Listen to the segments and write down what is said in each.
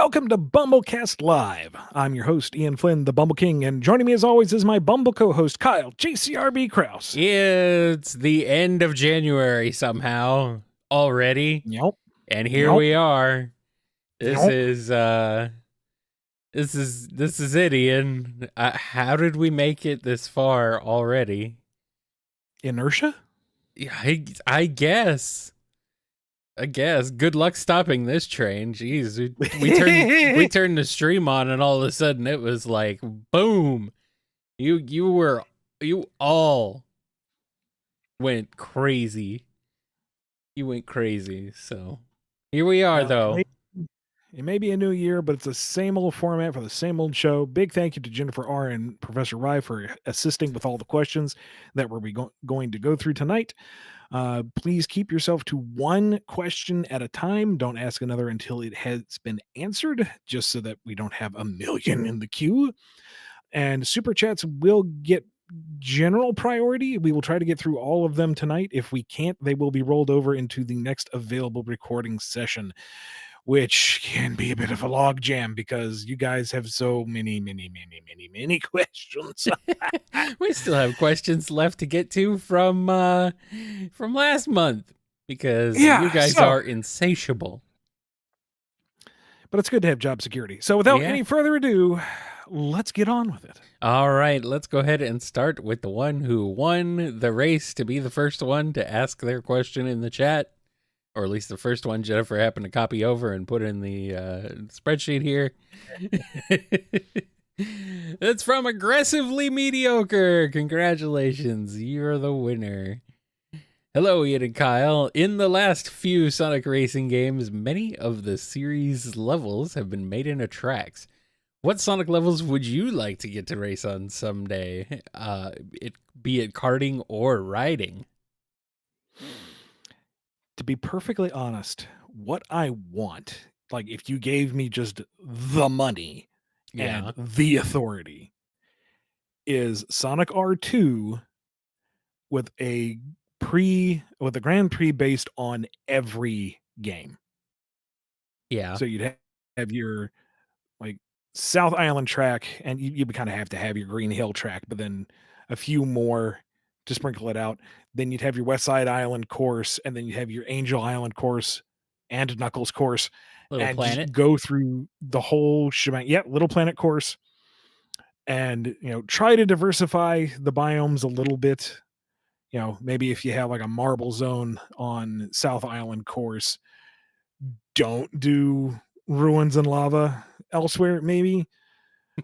Welcome to BumbleKast Live. I'm your host, Ian Flynn, the Bumble King, and joining me as always is my Bumble co-host, Kyle, JCRB Krause. It's the end of January somehow already. Yep. And here we are. This is it, Ian. How did we make it this far already? Inertia? Yeah, I guess. Good luck stopping this train. Jeez, we turned the stream on, and all of a sudden it was like boom. You all went crazy. You went crazy. So here we are, though. It may be a new year, but it's the same old format for the same old show. Big thank you to Jennifer R. and Professor Rye for assisting with all the questions that we're going to go through tonight. Please keep yourself to one question at a time. Don't ask another until it has been answered, just so that we don't have a million in the queue. And super chats will get general priority. We will try to get through all of them tonight. If we can't, they will be rolled over into the next available recording session, which can be a bit of a log jam because you guys have so many questions. We still have questions left to get to from last month because you guys are insatiable. But it's good to have job security. So without any further ado, let's get on with it. All right, let's go ahead and start with the one who won the race to be the first one to ask their question in the chat. Or at least the first one Jennifer happened to copy over and put in the spreadsheet here. It's from Aggressively Mediocre. Congratulations, you're the winner. Hello, Ian and Kyle. In the last few Sonic racing games, many of the series levels have been made into tracks. What Sonic levels would you like to get to race on someday? Be it karting or riding? To be perfectly honest, what I want, like if you gave me just the money and the authority, is Sonic R2 with a Grand Prix based on every game. Yeah. So you'd have your like South Island track, and you would kind of have to have your Green Hill track, but then a few more to sprinkle it out. Then you'd have your West Side Island course, and then you have your Angel Island course and Knuckles course, Little Planet. Just go through the whole shebang. Yeah, Little Planet course, and try to diversify the biomes a little bit. Maybe if you have like a marble zone on South Island course, don't do ruins and lava elsewhere, maybe.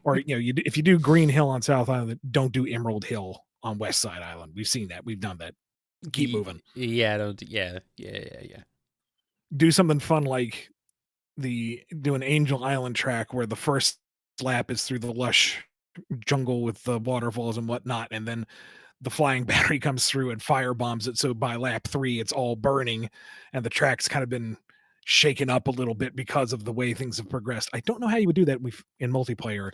Or if you do Green Hill on South Island, don't do Emerald Hill on West Side Island. We've seen that. We've done that. Keep moving. Yeah. Do something fun like do an Angel Island track where the first lap is through the lush jungle with the waterfalls and whatnot, and then the flying battery comes through and fire bombs it. So by lap 3, it's all burning, and the track's kind of been shaken up a little bit because of the way things have progressed. I don't know how you would do that in multiplayer,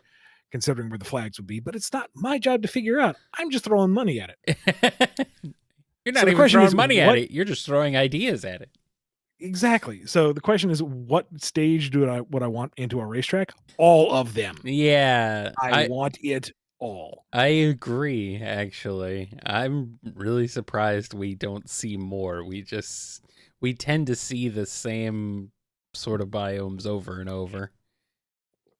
considering where the flags would be, but it's not my job to figure out. I'm just throwing money at it. You're not even throwing money at it. You're just throwing ideas at it. Exactly. So the question is, what stage would I want into a racetrack? All of them. Yeah. I want it all. I agree, actually. I'm really surprised we don't see more. We tend to see the same sort of biomes over and over.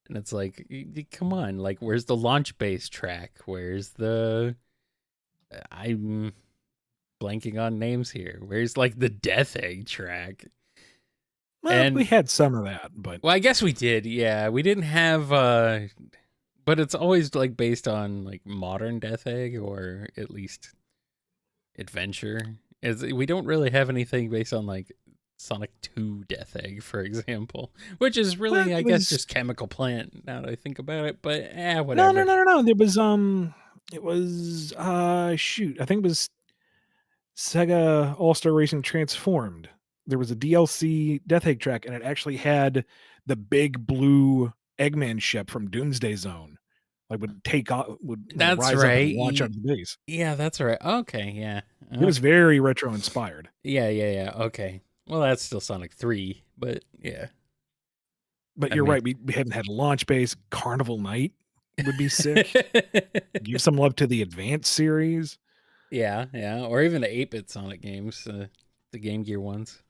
And it's like, come on, like, where's the launch base track? Where's the... I'm blanking on names here. Where's, like, the Death Egg track? Well, we had some of that, but... Well, I guess we did, yeah. We didn't have... But it's always, like, based on, like, modern Death Egg, or at least adventure. We don't really have anything based on, like, Sonic 2 Death Egg, for example, which is really, I guess, just Chemical Plant, now that I think about it, but whatever. No. There was, shoot, I think it was Sega All-Star Racing Transformed. There was a DLC Death Egg track, and it actually had the big blue Eggman ship from Doomsday Zone. Like would that's rise right. up and launch out of the base. Yeah, that's right. Okay, yeah. It was very retro inspired. Yeah. Okay. Well, that's still Sonic 3, but yeah. But I you're mean, right. We haven't had launch base. Carnival Night would be sick. Give some love to the Advanced series. yeah, or even the 8-bit Sonic games, the Game Gear ones.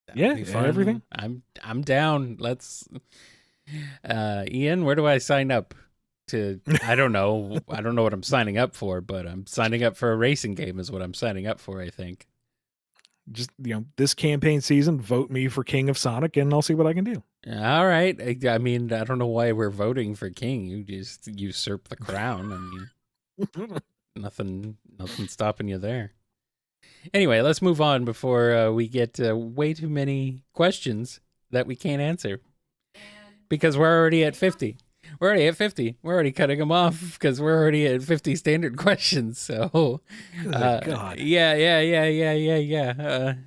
That would Yeah, be everything. fun. I'm down. Let's Ian, where do I sign up to? I don't know. I don't know what I'm signing up for, but I'm signing up for a racing game is what I'm signing up for, I think. Just, this campaign season, vote me for King of Sonic and I'll see what I can do. All right. I mean, I don't know why we're voting for King. You just usurp the crown. I mean, nothing stopping you there. Anyway, let's move on before we get way too many questions that we can't answer because we're already at 50. We're already at 50. We're already cutting them off because we're already at 50 standard questions. So, Good God. yeah.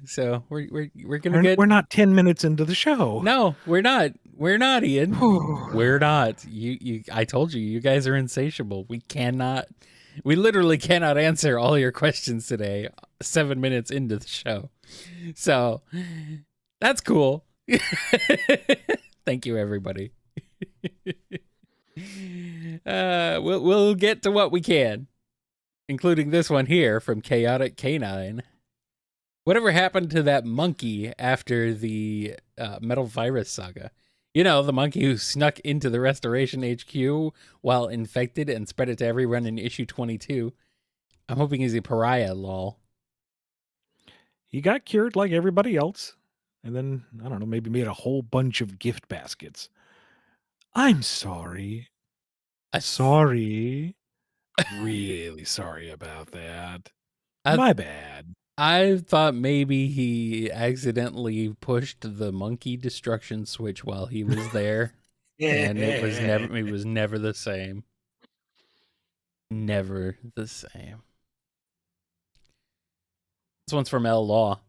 So we're gonna get. We're not 10 minutes into the show. No, we're not. We're not, Ian. We're not. I told you, you guys are insatiable. We literally cannot answer all your questions today, 7 minutes into the show. So that's cool. Thank you, everybody. We'll get to what we can, including this one here from Chaotic Canine. Whatever happened to that monkey after the Metal Virus saga? You know, the monkey who snuck into the Restoration HQ while infected and spread it to everyone in issue 22. I'm hoping he's a pariah, lol. He got cured like everybody else. And then, I don't know, maybe made a whole bunch of gift baskets. I'm sorry. Sorry. Really sorry about that. My bad. I thought maybe he accidentally pushed the monkey destruction switch while he was there. And it was never the same. Never the same. This one's from L Law.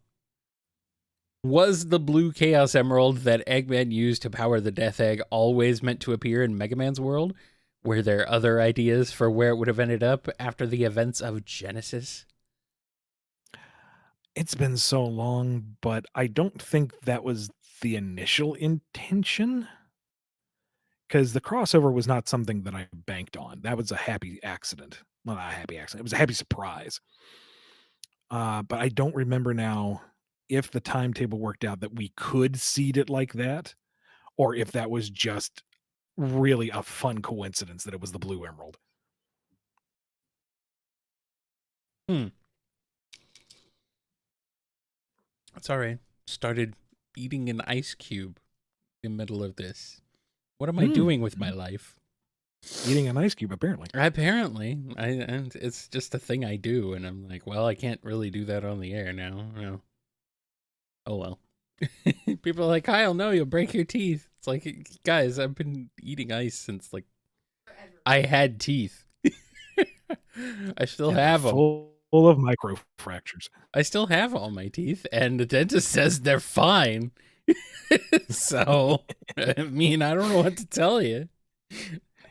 Was the blue Chaos Emerald that Eggman used to power the Death Egg always meant to appear in Mega Man's world? Were there other ideas for where it would have ended up after the events of Genesis? It's been so long, but I don't think that was the initial intention. Because the crossover was not something that I banked on. That was a happy accident. Well, not a happy accident. It was a happy surprise. But I don't remember now if the timetable worked out that we could seed it like that, or if that was just really a fun coincidence that it was the Blue Emerald. Sorry. Started eating an ice cube in the middle of this. What am I doing with my life? Eating an ice cube, apparently. Apparently. And it's just a thing I do. And I'm like, well, I can't really do that on the air now. No. Oh, well. People are like, Kyle, no, you'll break your teeth. It's like, guys, I've been eating ice since, like, I had teeth. I still have them. Full of micro fractures. I still have all my teeth, and the dentist says they're fine. So, I mean, I don't know what to tell you.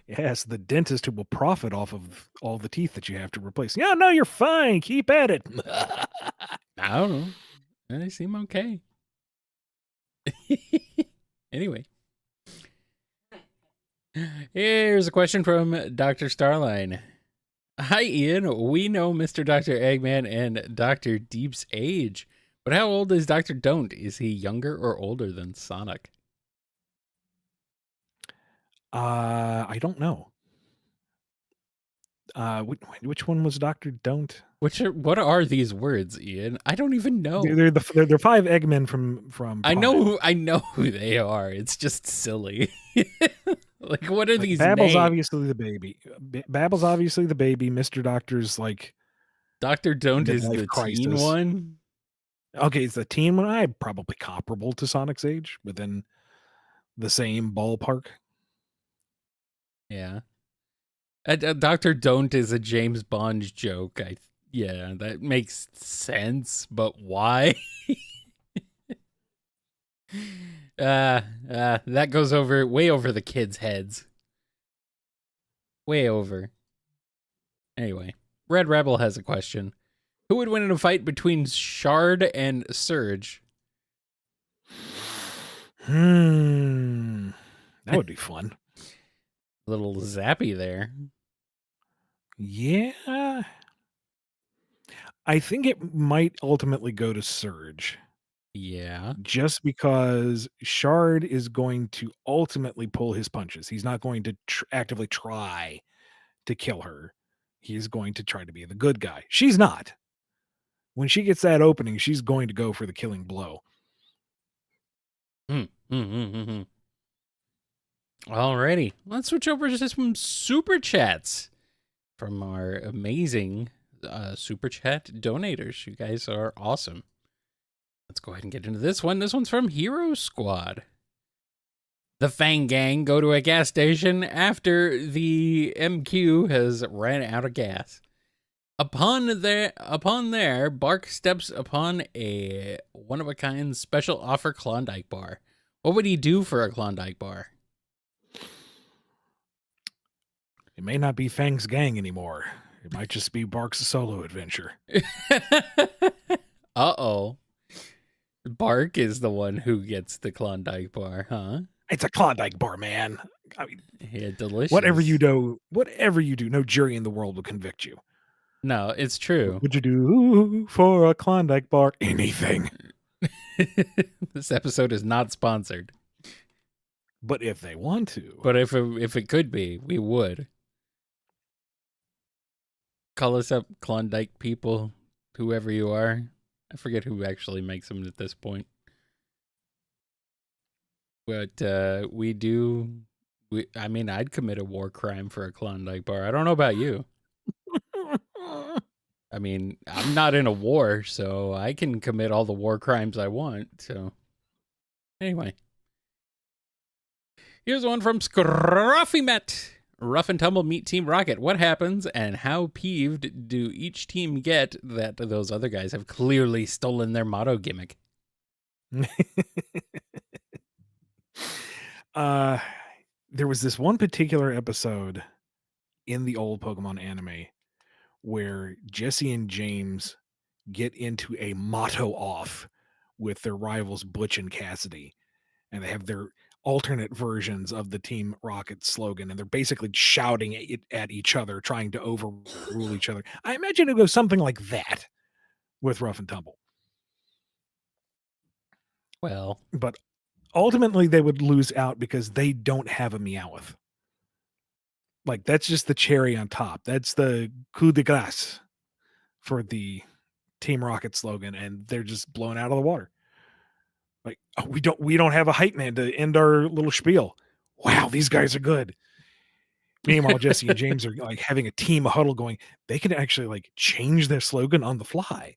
Yes, the dentist who will profit off of all the teeth that you have to replace. Yeah, no, you're fine. Keep at it. I don't know. They seem okay. Anyway. Here's a question from Dr. Starline. Hi, Ian. We know Mr. Dr. Eggman and Dr. Deep's age, but how old is Dr. Don't? Is he younger or older than Sonic? I don't know. Which one was Dr. Don't? What are these words, Ian? I don't even know. They're 5 Eggmen from I know who they are. It's just silly. Like, what are these Babble's names? obviously the baby. Babble's obviously the baby. Mr. Doctor's like Dr. Don't is the crisis. teen one? Okay, it's the teen one. I'm probably comparable to Sonic's age, within the same ballpark. Yeah. Dr. Don't is a James Bond joke. Yeah, that makes sense, but why? That goes way over the kids' heads. Way over. Anyway, Red Rebel has a question. Who would win in a fight between Shard and Surge? That would be fun. A little zappy there. Yeah. I think it might ultimately go to Surge. Yeah. Just because Shard is going to ultimately pull his punches. He's not going to actively try to kill her. He's going to try to be the good guy. She's not. When she gets that opening, she's going to go for the killing blow. Alrighty, let's switch over to some super chats from our amazing super chat donators. You guys are awesome. Let's go ahead and get into this one. This one's from Hero Squad. The Fang Gang go to a gas station after the MQ has ran out of gas. Upon there, Bark steps upon a one-of-a-kind special offer Klondike bar. What would he do for a Klondike bar? It may not be Fang's gang anymore. It might just be Bark's solo adventure. Uh-oh. Bark is the one who gets the Klondike bar, huh? It's a Klondike bar, man. I mean, Yeah, delicious. whatever you do, no jury in the world will convict you. No, it's true. What would you do for a Klondike bar? Anything. This episode is not sponsored. But if they want to. But if it could be, we would. Call us up, Klondike people, whoever you are. I forget who actually makes them at this point. But I mean, I'd commit a war crime for a Klondike bar. I don't know about you. I mean, I'm not in a war, so I can commit all the war crimes I want. So, anyway. Here's one from Scruffy Met. Rough and Tumble meet Team Rocket. What happens and how peeved do each team get that those other guys have clearly stolen their motto gimmick? There was this one particular episode in the old Pokemon anime where Jesse and James get into a motto off with their rivals Butch and Cassidy, and they have their alternate versions of the Team Rocket slogan, and they're basically shouting it at each other, trying to overrule each other. I imagine it goes something like that with Rough and Tumble. Well, but ultimately they would lose out because they don't have a Meowth. Like, that's just the cherry on top. That's the coup de grace for the Team Rocket slogan, and they're just blown out of the water. Like, oh, we don't have a hype man to end our little spiel. Wow, these guys are good. Meanwhile, Jesse and James are like having a team huddle going, they can actually like change their slogan on the fly.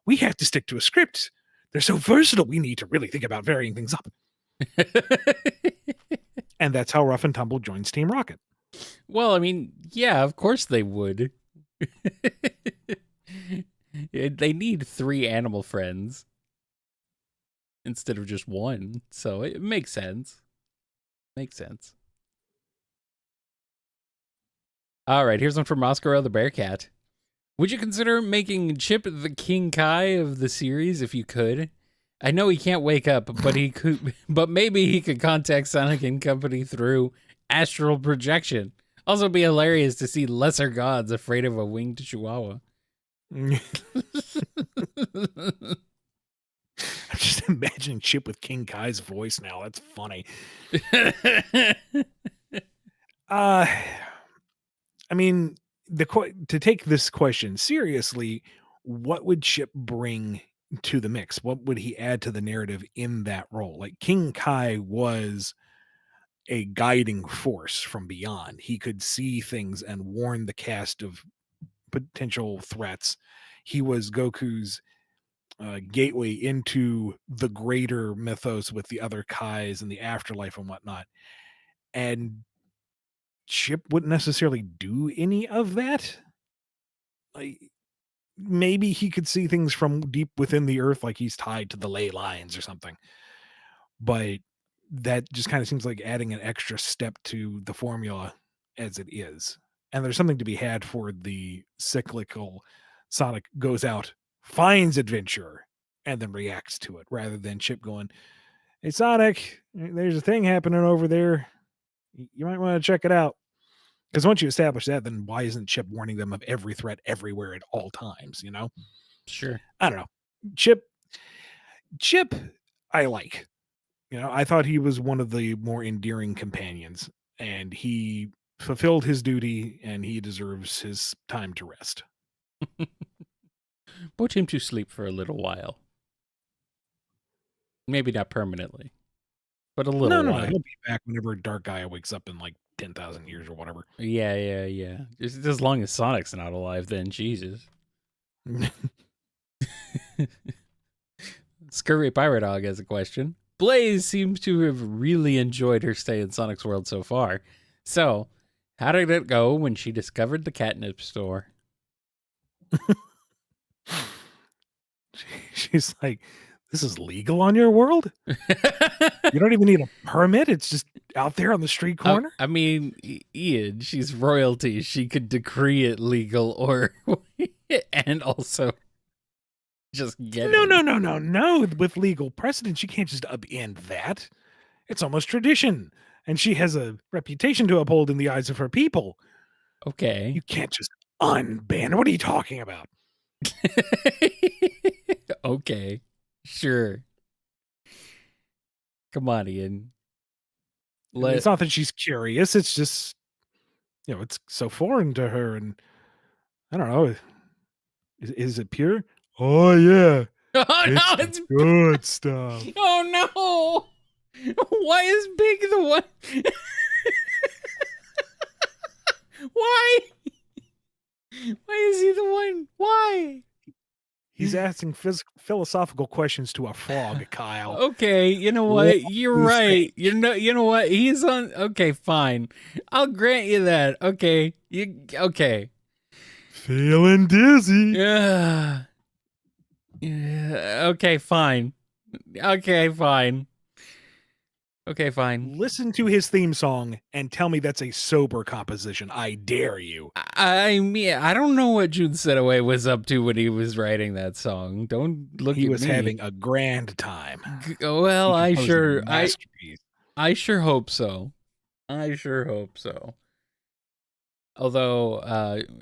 We have to stick to a script. They're so versatile. We need to really think about varying things up. And that's how Rough and Tumble joins Team Rocket. Well, I mean, yeah, of course they would. They need 3 animal friends instead of just one, so it makes sense. Makes sense. All right, here's one from Mascara the Bearcat. Would you consider making Chip the King Kai of the series if you could? I know he can't wake up, but he could. But maybe he could contact Sonic and Company through astral projection. Also, be hilarious to see lesser gods afraid of a winged chihuahua. I'm just imagining Chip with King Kai's voice now. That's funny. I mean, to take this question seriously, what would Chip bring to the mix? What would he add to the narrative in that role? Like, King Kai was a guiding force from beyond. He could see things and warn the cast of potential threats. He was Goku's gateway into the greater mythos with the other Kais and the afterlife and whatnot. And Chip wouldn't necessarily do any of that. Like, maybe he could see things from deep within the earth, like he's tied to the ley lines or something. But that just kind of seems like adding an extra step to the formula as it is. And there's something to be had for the cyclical Sonic goes out, finds adventure, and then reacts to it, rather than Chip going, "Hey, Sonic, there's a thing happening over there. You might want to check it out. Because once you establish that, then why isn't Chip warning them of every threat everywhere at all times? You know, Sure. I don't know. Chip, I like. You know, I thought he was one of the more endearing companions, and he fulfilled his duty, and he deserves his time to rest. Put him to sleep for a little while. Maybe not permanently, but a little No. while. He'll be back whenever Dark Gaia wakes up in like 10,000 years or whatever. Yeah. Just as long as Sonic's not alive, then Jesus. Scurry Pirate Dog has a question. Blaze seems to have really enjoyed her stay in Sonic's world so far. So, how did it go when she discovered the catnip store? She's like, this is legal on your world? You don't even need a permit. It's just out there on the street corner. I mean, Ian, she's royalty. She could decree it legal or and also just get it. No. With legal precedence, you can't just upend that. It's almost tradition. And she has a reputation to uphold in the eyes of her people. Okay. You can't just unban. What are you talking about? Okay. Sure. Come on, Ian. It's not that she's curious. It's just, it's so foreign to her. And I don't know. Is it pure? Oh, yeah. Oh It's no, the it's good stuff. Oh no! Why is Big the one? Why? Why is he the one? Why? He's asking philosophical questions to a frog, Kyle. Okay, you know what? You're right. You know what? He's on. Okay, fine. I'll grant you that. Okay, okay. Feeling dizzy. Yeah. Yeah. Okay, fine. Okay, fine. Okay, fine. Listen to his theme song and tell me that's a sober composition. I dare you. I mean, I don't know what June Setaway was up to when he was writing that song. Don't look at me. He was having a grand time. Well, I sure hope so. I sure hope so. Although,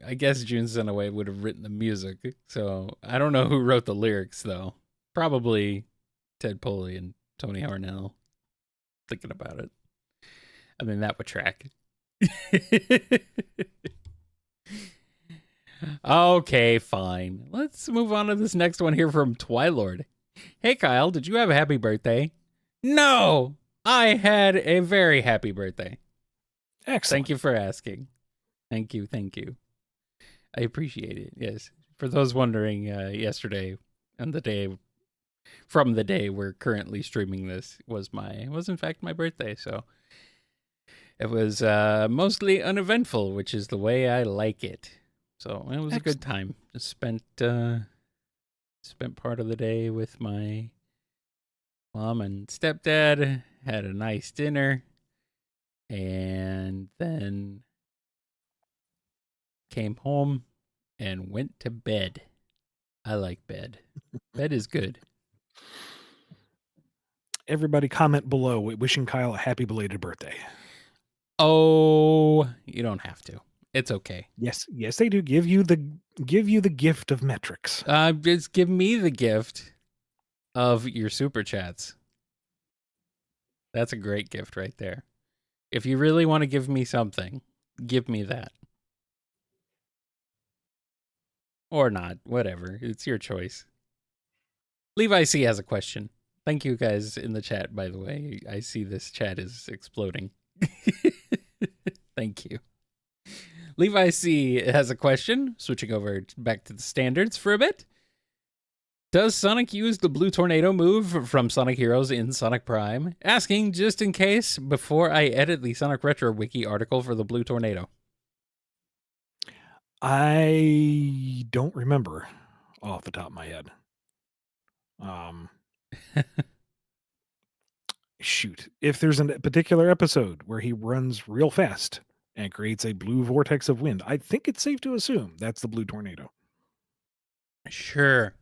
I guess June Setaway would have written the music, so I don't know who wrote the lyrics though. Probably Ted Poley and Tony Harnell. Thinking about it, I mean that would track. Okay, fine. Let's move on to this next one here from Twilord. Hey, Kyle, did you have a happy birthday? No, I had a very happy birthday. Excellent. Thank you for asking. Thank you. I appreciate it. Yes. For those wondering, yesterday and the day we're currently streaming this was in fact my birthday. So it was mostly uneventful, which is the way I like it. So it was a good time. Just spent part of the day with my mom and stepdad, had a nice dinner, and then came home and went to bed. I like bed. Bed is good. Everybody comment below wishing Kyle a happy belated birthday. Oh, you don't have to. It's okay. Yes, they do give you the gift of metrics. Just give me the gift of your super chats. That's a great gift right there. If you really want to give me something, give me that. Or not, whatever. It's your choice. Levi C has a question. Thank you guys in the chat, by the way. I see this chat is exploding. Thank you. Levi C has a question, switching over back to the standards for a bit. Does Sonic use the blue tornado move from Sonic Heroes in Sonic Prime? Asking just in case before I edit the Sonic Retro Wiki article for the blue tornado. I don't remember off the top of my head. Shoot. If there's a particular episode where he runs real fast and creates a blue vortex of wind, I think it's safe to assume that's the blue tornado. Sure.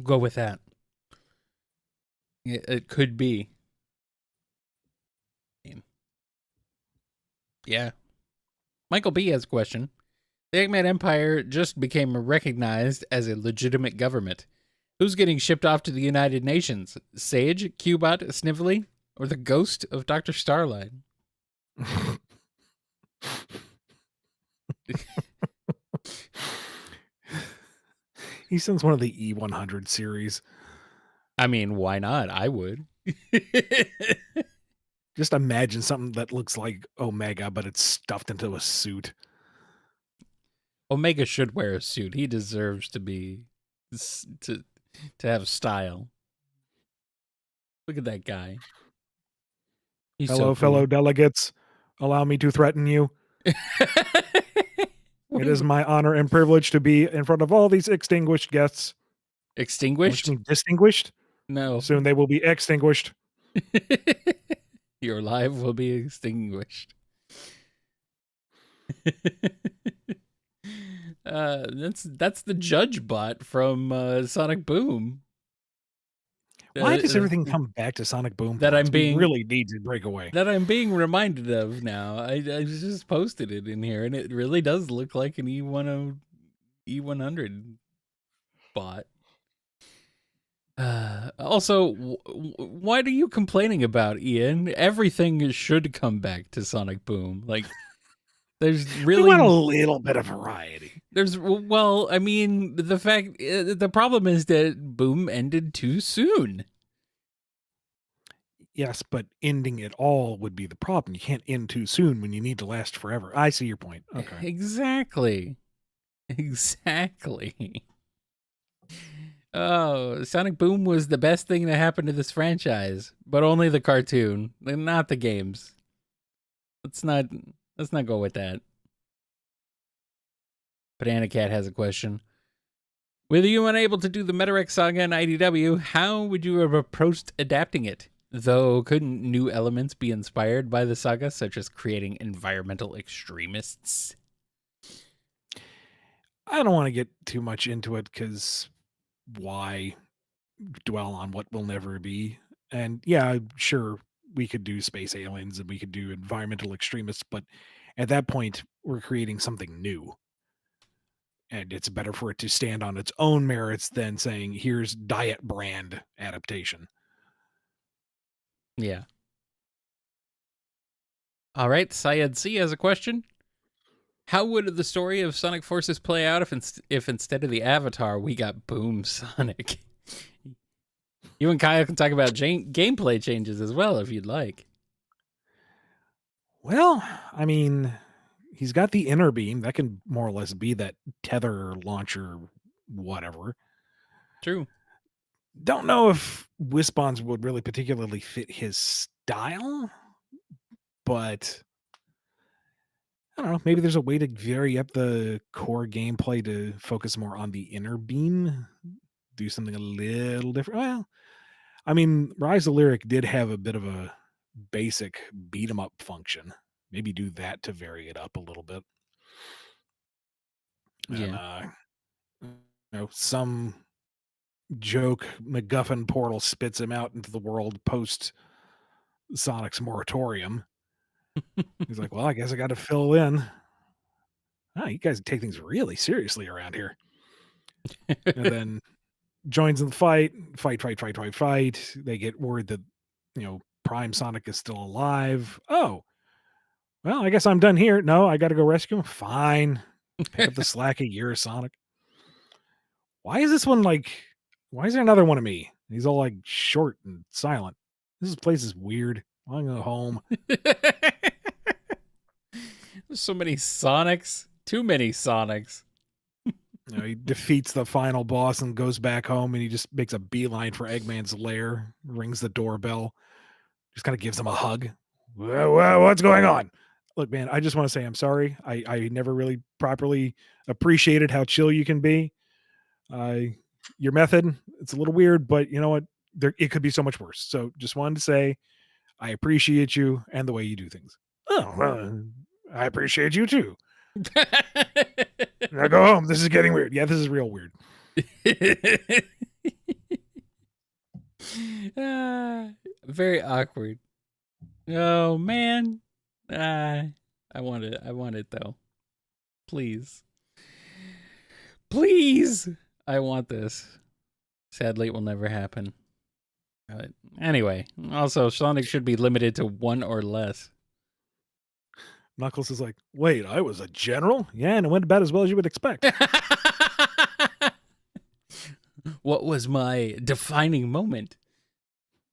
Go with that. It could be. Yeah. Michael B has a question. The Eggman Empire just became recognized as a legitimate government. Who's getting shipped off to the United Nations? Sage, Cubot, Snively, or the ghost of Dr. Starlight? He sends one of the E100 series. I mean, why not? I would. Just imagine something that looks like Omega, but it's stuffed into a suit. Omega should wear a suit. He deserves to be to have style. Look at that guy. He's Hello, so fellow cool. delegates. Allow me to threaten you. It is my honor and privilege to be in front of all these extinguished guests. Don't you Extinguished? mean distinguished? No. Soon they will be extinguished. Your life will be extinguished. That's the judge bot from Sonic Boom. Why does everything come back to Sonic Boom? That I'm We being really need to break away. that I'm being reminded of now. I just posted it in here, and it really does look like an E100 bot. Also, what are you complaining about, Ian? Everything should come back to Sonic Boom. Like, there's We want a really little bit of variety. well, I mean, the problem is that Boom ended too soon. Yes, but ending it all would be the problem. You can't end too soon when you need to last forever. I see your point. Okay. Exactly. Exactly. Oh, Sonic Boom was the best thing that happened to this franchise, but only the cartoon, not the games. Let's not go with that. Banana Cat has a question. With you unable to do the Metarex saga in IDW, how would you have approached adapting it? Though, couldn't new elements be inspired by the saga, such as creating environmental extremists? I don't want to get too much into it because why dwell on what will never be? And yeah, sure, we could do space aliens and we could do environmental extremists, but at that point, we're creating something new. And it's better for it to stand on its own merits than saying, here's diet brand adaptation. Yeah. All right, Syed C has a question. How would the story of Sonic Forces play out if instead of the Avatar, we got Boom Sonic? You and Kyle can talk about gameplay changes as well if you'd like. Well, I mean, he's got the inner beam. That can more or less be that tether launcher, whatever. True. Don't know if Wispons would really particularly fit his style, but I don't know. Maybe there's a way to vary up the core gameplay to focus more on the inner beam, do something a little different. Well, I mean, Rise of Lyric did have a bit of a basic beat 'em up function. Maybe do that to vary it up a little bit. And Yeah. some joke MacGuffin portal spits him out into the world post Sonic's moratorium. He's like, well, I guess I got to fill in. Oh, you guys take things really seriously around here. And then joins in the fight. They get word that, Prime Sonic is still alive. Oh, well, I guess I'm done here. No, I got to go rescue him. Fine. Pick up the slack a year, Sonic. Why is this one why is there another one of me? He's all like short and silent. This place is weird. I want to go home. There's so many Sonics. Too many Sonics. He defeats the final boss and goes back home, and he just makes a beeline for Eggman's lair, rings the doorbell, just kind of gives him a hug. What's going on? Look, man, I just want to say I'm sorry. I never really properly appreciated how chill you can be. Your method, it's a little weird, but you know what? It could be so much worse. So just wanted to say I appreciate you and the way you do things. Oh, well, I appreciate you too. Now go home. This is getting weird. Yeah, this is real weird. Very awkward. Oh man. I want it though. Please. Please. I want this. Sadly, it will never happen. Anyway, also, Sonic should be limited to one or less. Knuckles is like, wait, I was a general? Yeah, and it went about as well as you would expect. What was my defining moment?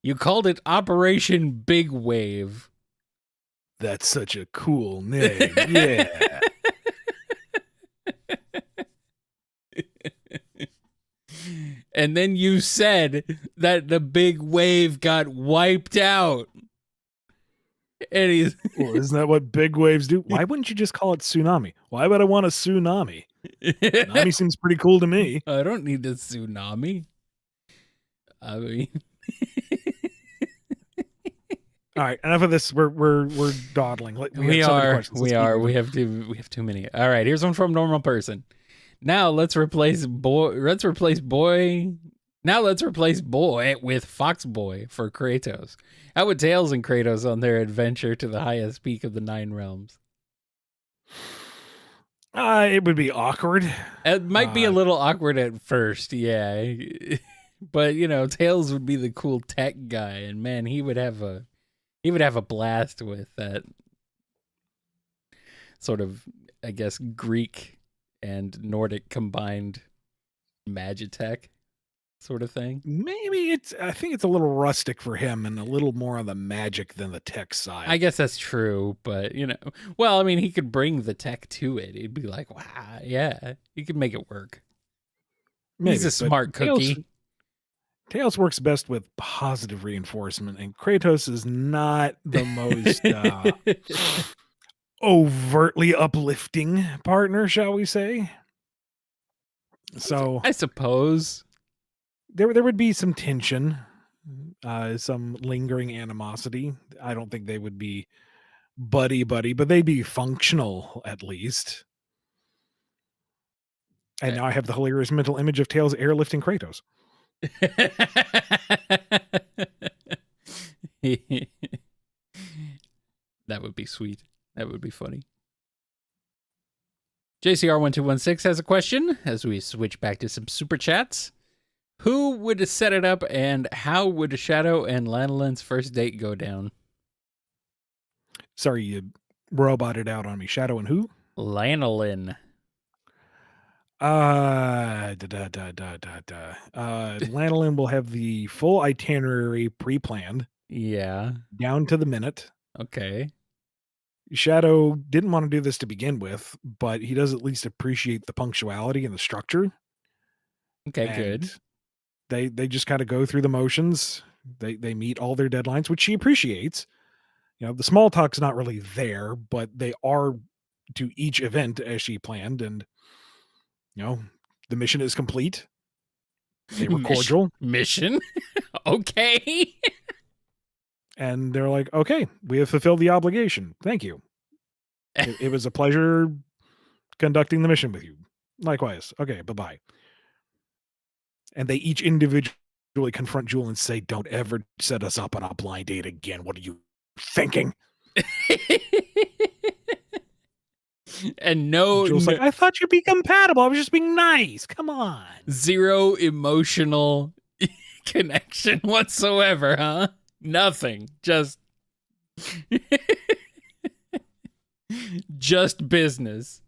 You called it Operation Big Wave. That's such a cool name. Yeah. And then you said that the big wave got wiped out. And he's Well, isn't that what big waves do? Why wouldn't you just call it tsunami? Why would I want a tsunami? Tsunami seems pretty cool to me. I don't need a tsunami. I mean, all right, enough of this. We're dawdling. We have too many. All right, here's one from normal person. Now let's replace boy with Fox Boy for Kratos. How would Tails and Kratos on their adventure to the highest peak of the 9 realms? It would be awkward. It might be a little awkward at first, yeah. But Tails would be the cool tech guy, and man, he would have a blast with that sort of, I guess, Greek and Nordic combined magitech sort of thing. Maybe I think it's a little rustic for him and a little more on the magic than the tech side. I guess that's true, but well, I mean, he could bring the tech to it. He'd be like, wow, yeah, he could make it work. Maybe, he's a smart cookie. Tails works best with positive reinforcement, and Kratos is not the most overtly uplifting partner, shall we say? So I suppose there would be some tension, some lingering animosity. I don't think they would be buddy, but they'd be functional at least. And now I have the hilarious mental image of Tails airlifting Kratos. That would be sweet. That would be funny. JCR1216 has a question as we switch back to some super chats. Who would set it up, and how would Shadow and Lanolin's first date go down? Sorry, you roboted out on me. Shadow and who? Lanolin. Lanolin will have the full itinerary pre-planned. Yeah. Down to the minute. Okay. Shadow didn't want to do this to begin with, but he does at least appreciate the punctuality and the structure. Okay, and good. They just kind of go through the motions. They meet all their deadlines, which she appreciates. The small talk's not really there, but they are to each event as she planned, and the mission is complete. They were cordial. Mission? Okay. And they're like, okay, we have fulfilled the obligation. Thank you. It was a pleasure conducting the mission with you. Likewise. Okay, bye-bye. And they each individually confront Jewel and say, don't ever set us up on a blind date again. What are you thinking? And Jewel's like, I thought you'd be compatible. I was just being nice. Come on. Zero emotional connection whatsoever, huh? Nothing. Just business.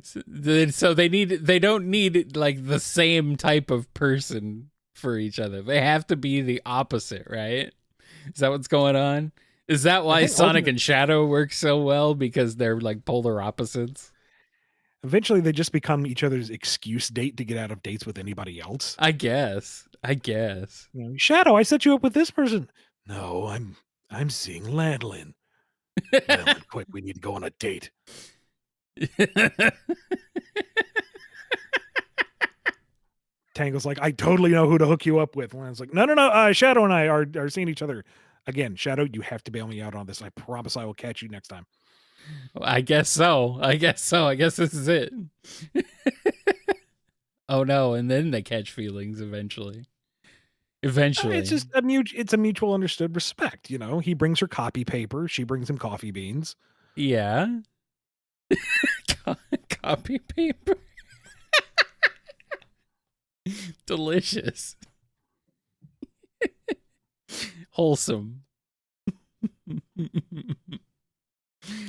So they don't need like the same type of person for each other. They have to be the opposite, right? Is that what's going on? Is that why Sonic and Shadow work so well? Because they're like polar opposites? Eventually they just become each other's excuse date to get out of dates with anybody else. I guess. Shadow, I set you up with this person. No, I'm seeing Lanolin. Lanolin, quick, we need to go on a date. Tangle's like, I totally know who to hook you up with. Lan's like, no. Shadow and I are seeing each other. Again, Shadow, you have to bail me out on this. I promise I will catch you next time. I guess so. I guess this is it. Oh no, and then they catch feelings eventually. Eventually. It's just it's a mutual understood respect, you know? He brings her copy paper, she brings him coffee beans. Yeah. Copy paper. Delicious. Wholesome.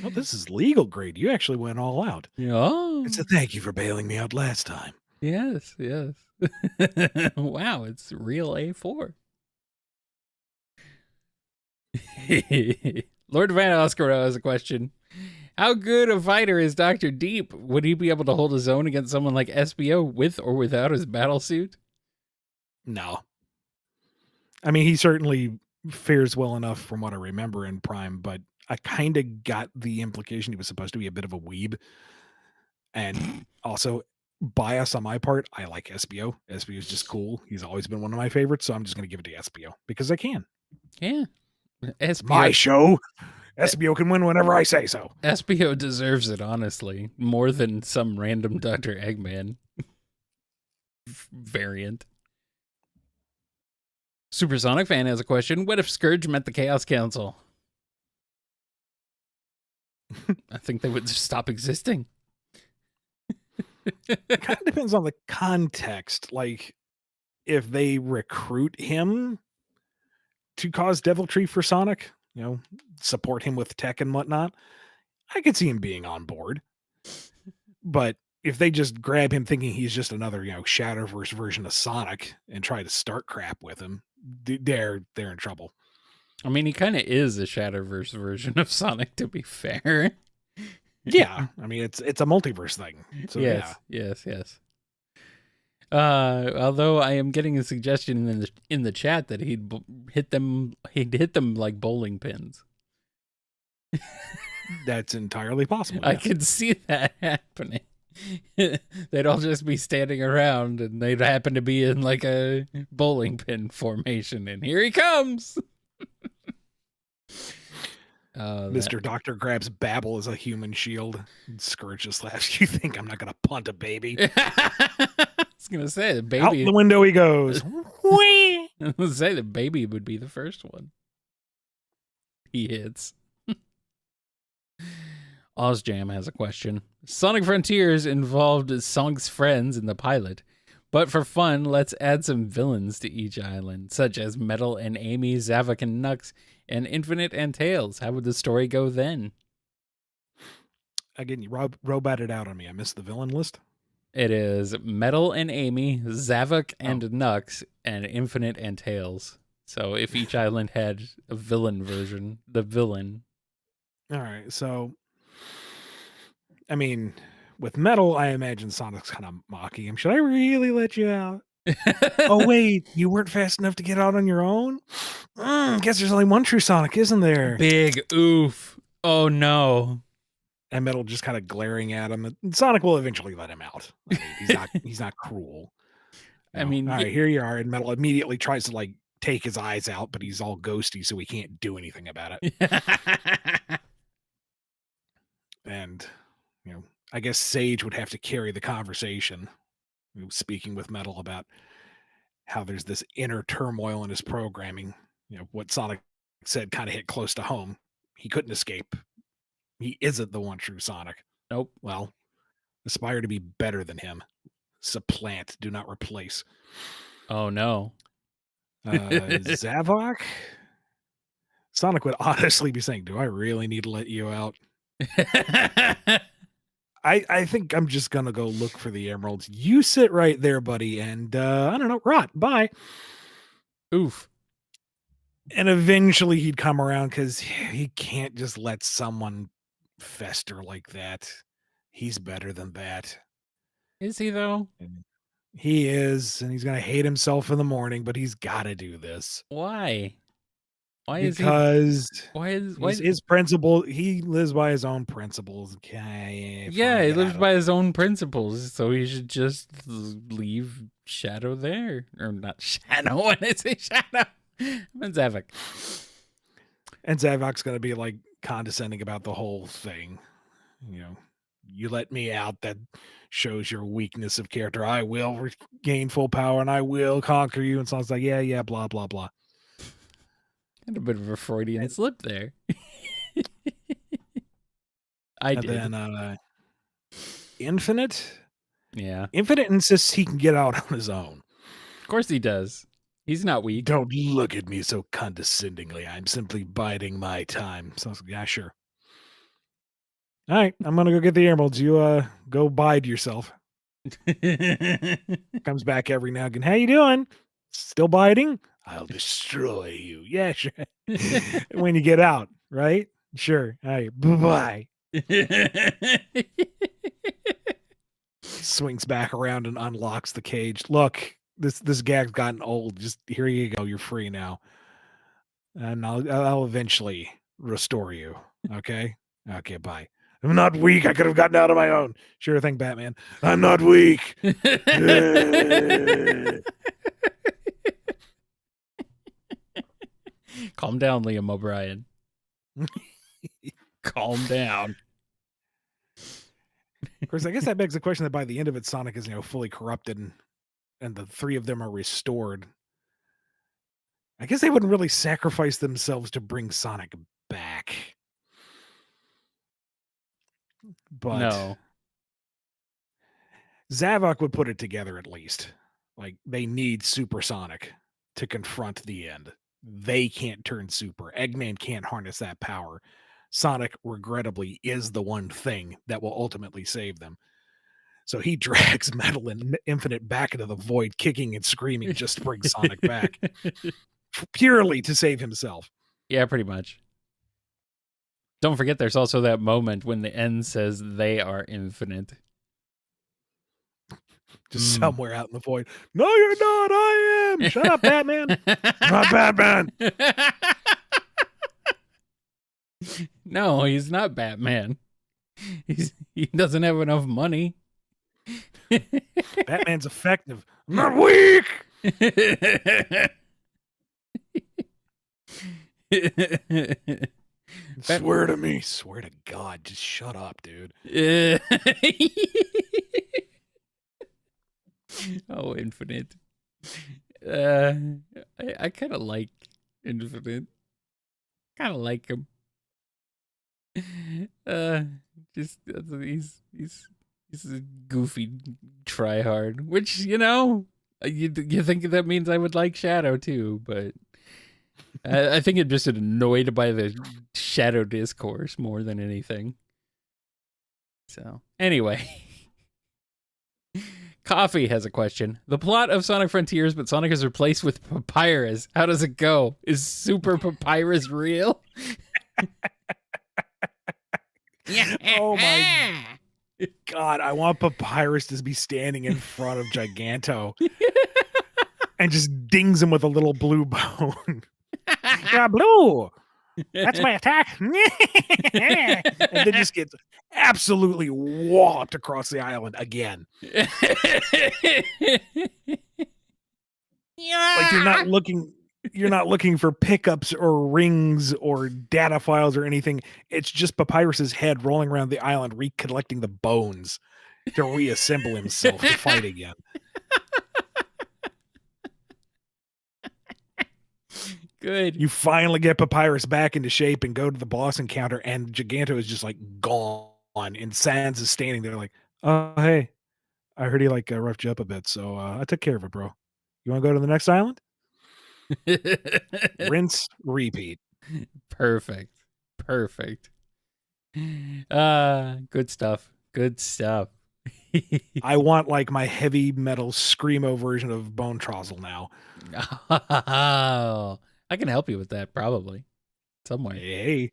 Oh, this is legal grade. You actually went all out. Oh. It's a thank you for bailing me out last time. Yes, yes. Wow, it's real A4. Lord Van Oscar has a question. How good a fighter is Dr. Deep? Would he be able to hold his own against someone like SBO with or without his battle suit? No. I mean, he certainly fares well enough from what I remember in Prime, but I kind of got the implication he was supposed to be a bit of a weeb. And also, bias on my part, I like SBO. SBO is just cool. He's always been one of my favorites, so I'm just going to give it to SBO because I can. Yeah. It's my show. SBO can win whenever I say so. SBO deserves it, honestly, more than some random Dr. Eggman variant. Supersonic fan has a question. What if Scourge met the Chaos Council? I think they would just stop existing. It kind of depends on the context. Like, if they recruit him to cause deviltry for Sonic, you know, support him with tech and whatnot, I could see him being on board. But if they just grab him thinking he's just another, you know, Shadowverse version of Sonic and try to start crap with him, they're in trouble. I mean, he kind of is a Shadowverse version of Sonic, to be fair. Yeah, I mean it's a multiverse thing. So yes, yeah. yes. Although I am getting a suggestion in the chat that he'd hit them like bowling pins. That's entirely possible. I can see that happening. They'd all just be standing around and they'd happen to be in like a bowling pin formation, and here he comes. Mr. Doctor grabs Babel as a human shield. Scourge just laughs. You think I'm not going to punt a baby? I was going to say the baby. Out the window he goes. I was going to say the baby would be the first one he hits. OzJam has a question. Sonic Frontiers involved Sonic's friends in the pilot, but for fun, let's add some villains to each island, such as Metal and Amy, Zavok and Nux, and Infinite and Tails. How would the story go then? Again, you roboted out on me. I missed the villain list. It is Metal and Amy, Zavok and Nux, and Infinite and Tails. So if each island had a villain version, the villain. All right, so I mean, with Metal, I imagine Sonic's kind of mocking him. Should I really let you out? Oh, wait, you weren't fast enough to get out on your own? Guess there's only one true Sonic, isn't there? Big oof. Oh, no. And Metal just kind of glaring at him. And Sonic will eventually let him out. I mean, he's not cruel. I mean, all right, here you are. And Metal immediately tries to like take his eyes out, but he's all ghosty, so he can't do anything about it. And, you know, I guess Sage would have to carry the conversation, speaking with Metal about how there's this inner turmoil in his programming. You know, what Sonic said kind of hit close to home. He couldn't escape. He isn't the one true Sonic. Nope. Well, aspire to be better than him. Supplant, do not replace. Oh, no. Zavok? Sonic would honestly be saying, do I really need to let you out? I think I'm just going to go look for the emeralds. You sit right there, buddy, and I don't know, rot. Bye. Oof. And eventually he'd come around because he can't just let someone fester like that. He's better than that. Is he, though? And he is, and he's going to hate himself in the morning, but he's got to do this. Why? Because why is his principle, he lives by his own principles. Okay. Yeah, he lives by his own principles, so he should just leave Shadow there. Or not Shadow, when I say Shadow. And Zavok. And Zavok's going to be like condescending about the whole thing. You know, You let me out. That shows your weakness of character. I will gain full power and I will conquer you. And Sonic's like, yeah, blah, blah, blah. Had a bit of a Freudian slip there. I And did. then Infinite? Yeah. Infinite insists he can get out on his own. Of course he does. He's not weak. Don't look at me so condescendingly. I'm simply biding my time. So I was like, yeah, sure. All right, I'm gonna go get the emeralds. You go bide yourself. Comes back every now and again. How you doing? Still biting? I'll destroy you. Yeah, sure. When you get out, right? Sure. All right. Bye. Swings back around and unlocks the cage. Look, this gag's gotten old. Just here you go. You're free now, and I'll eventually restore you. Okay. Okay. Bye. I'm not weak. I could have gotten out on my own. Sure thing, Batman. I'm not weak. Calm down, Liam O'Brien. Calm down. Of course, I guess that begs the question that by the end of it, Sonic is fully corrupted, and the three of them are restored. I guess they wouldn't really sacrifice themselves to bring Sonic back. But No. Zavok would put it together at least. Like, they need Super Sonic to confront the end. They can't turn super. Eggman can't harness that power. Sonic, regrettably, is the one thing that will ultimately save them. So he drags Metal and Infinite back into the void, kicking and screaming just to bring Sonic back. Purely to save himself. Yeah, pretty much. Don't forget there's also that moment when the end says they are infinite. Just somewhere out in the void. No, you're not. I am. Shut up, Batman. Not Batman. No, he's not Batman. He doesn't have enough money. Batman's effective. I'm not weak. Swear to me. Swear to God. Just shut up, dude. Oh, Infinite. I kind of like Infinite. Kind of like him. Just he's a goofy tryhard, which you think that means I would like Shadow too, but I think I'm just annoyed by the Shadow discourse more than anything. So anyway. Coffee has a question. The plot of Sonic Frontiers, but Sonic is replaced with Papyrus. How does it go? Is Super Papyrus real? Oh my God, I want Papyrus to be standing in front of Giganto and just dings him with a little blue bone. Yeah, blue. That's my attack. And then just gets absolutely walloped across the island again. Like you're not looking for pickups or rings or data files or anything. It's just Papyrus's head rolling around the island, recollecting the bones to reassemble himself to fight again. Good. You finally get Papyrus back into shape and go to the boss encounter, and Giganto is just like gone, and Sans is standing there like, oh, hey, I heard he roughed you up a bit, so I took care of it, bro. You want to go to the next island? Rinse, repeat. Perfect. Good stuff. I want my heavy metal screamo version of Bone Trozzle now. Oh, I can help you with that probably somewhere. Hey.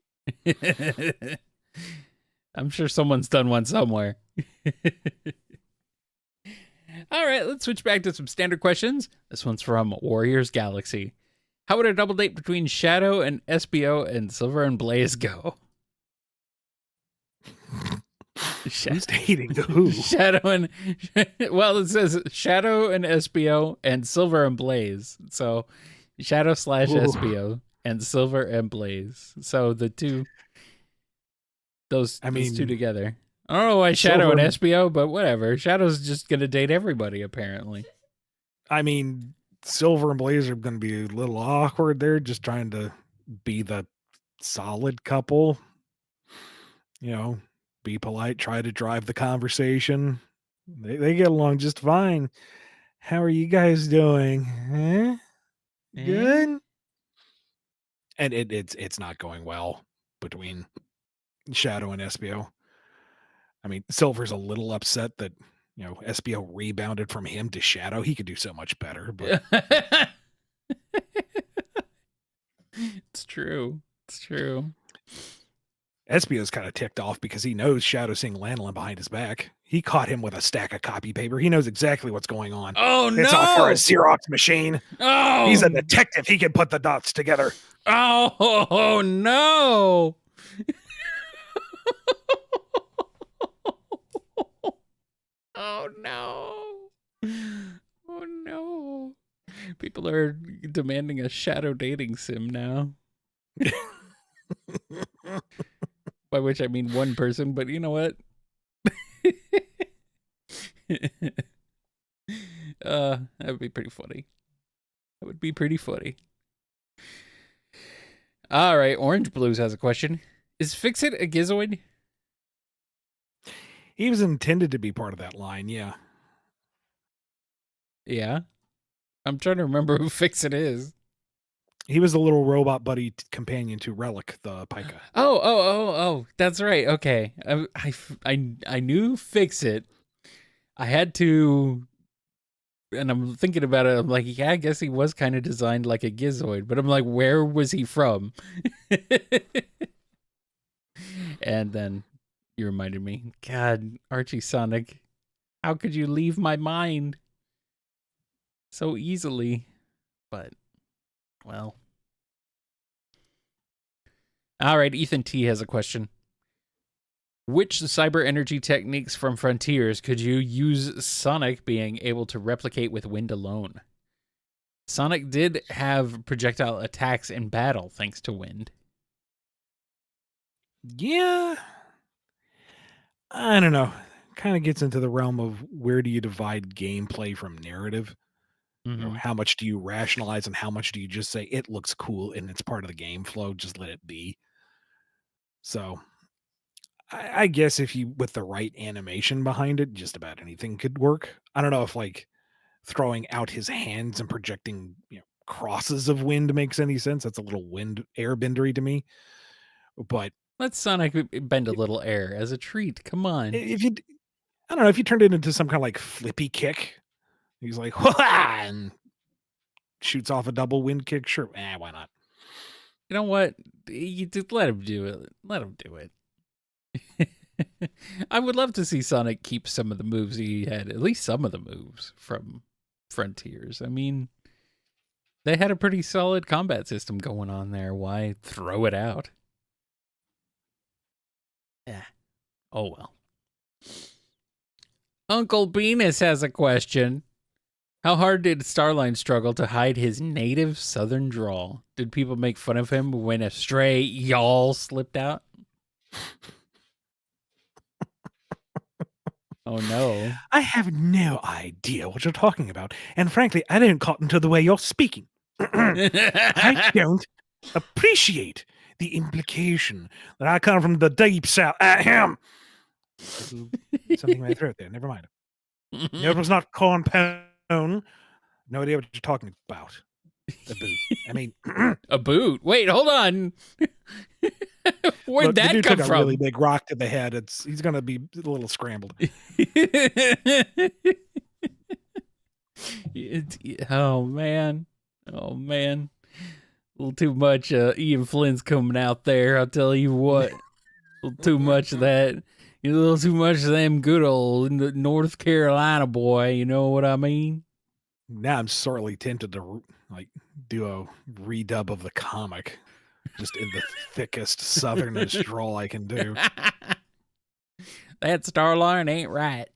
I'm sure someone's done one somewhere. All right, let's switch back to some standard questions. This one's from Warriors Galaxy. How would a double date between Shadow and SBO and Silver and Blaze go? Who's dating who? Shadow and well, it says Shadow and SBO and Silver and Blaze. So Shadow / SBO and Silver and Blaze. So the two, those two together. I don't know why Shadow Silver and SBO, but whatever. Shadow's just gonna date everybody apparently. I mean, Silver and Blaze are going to be a little awkward. They're just trying to be the solid couple. You know, be polite, try to drive the conversation. They get along just fine. How are you guys doing? Huh? Good. And it's not going well between Shadow and SBO. I mean, Silver's a little upset that SBO rebounded from him to Shadow. He could do so much better, but It's true. It's true. SBO's kind of ticked off because he knows Shadow's seeing Lanolin behind his back. He caught him with a stack of copy paper. He knows exactly what's going on. Oh no! It's all for a Xerox machine. Oh, He's a detective. He can put the dots together. Oh no! Oh no! Oh no! People are demanding a shadow dating sim now. By which I mean one person, but you know what? That would be pretty funny. That would be pretty funny. All right, Orange Blues has a question. Is Fix-It a Gizoid? He was intended to be part of that line, yeah. Yeah. I'm trying to remember who Fix-It is. He was the little robot buddy companion to Relic, the Pika. Oh, that's right. Okay. I knew Fix-It. I had to, and I'm thinking about it. I'm like, yeah, I guess he was kind of designed like a Gizoid, but I'm like, where was he from? And then you reminded me, God, Archie Sonic, how could you leave my mind so easily? But, well. All right, Ethan T has a question. Which cyber energy techniques from Frontiers could you use Sonic being able to replicate with wind alone? Sonic did have projectile attacks in battle thanks to wind. Yeah. I don't know. Kind of gets into the realm of where do you divide gameplay from narrative? Mm-hmm. How much do you rationalize and how much do you just say it looks cool and it's part of the game flow, just let it be. So I guess if you with the right animation behind it, just about anything could work. I don't know if like throwing out his hands and projecting crosses of wind makes any sense. That's a little wind airbendery to me. But Let Sonic bend a little air as a treat. Come on. if you, I don't know, if you turned it into some kind of like flippy kick, he's like, and shoots off a double wind kick. Sure, why not? You know what? You just let him do it. Let him do it. I would love to see Sonic keep some of the moves he had, at least some of the moves from Frontiers. I mean, they had a pretty solid combat system going on there. Why throw it out? Yeah. Oh, well. Uncle Beanus has a question. How hard did Starline struggle to hide his native southern drawl? Did people make fun of him when a stray y'all slipped out? Oh, no. I have no idea what you're talking about. And frankly, I don't cotton to the way you're speaking. I don't appreciate the implication that I come from the deep south. Ahem. Something in my throat there. Never mind. No, it was not corn pone. No idea what you're talking about. A boot. I mean, A boot? Wait, hold on. Where'd look, that the dude come took from? a really big rock to the head. He's going to be a little scrambled. Oh man. A little too much Ian Flynn's coming out there, I'll tell you what. A little too much of that. A little too much of them good old North Carolina boy, you know what I mean? Now I'm sorely tempted to like do a redub of the comic, just in the thickest southernest drawl I can do. That Starline ain't right.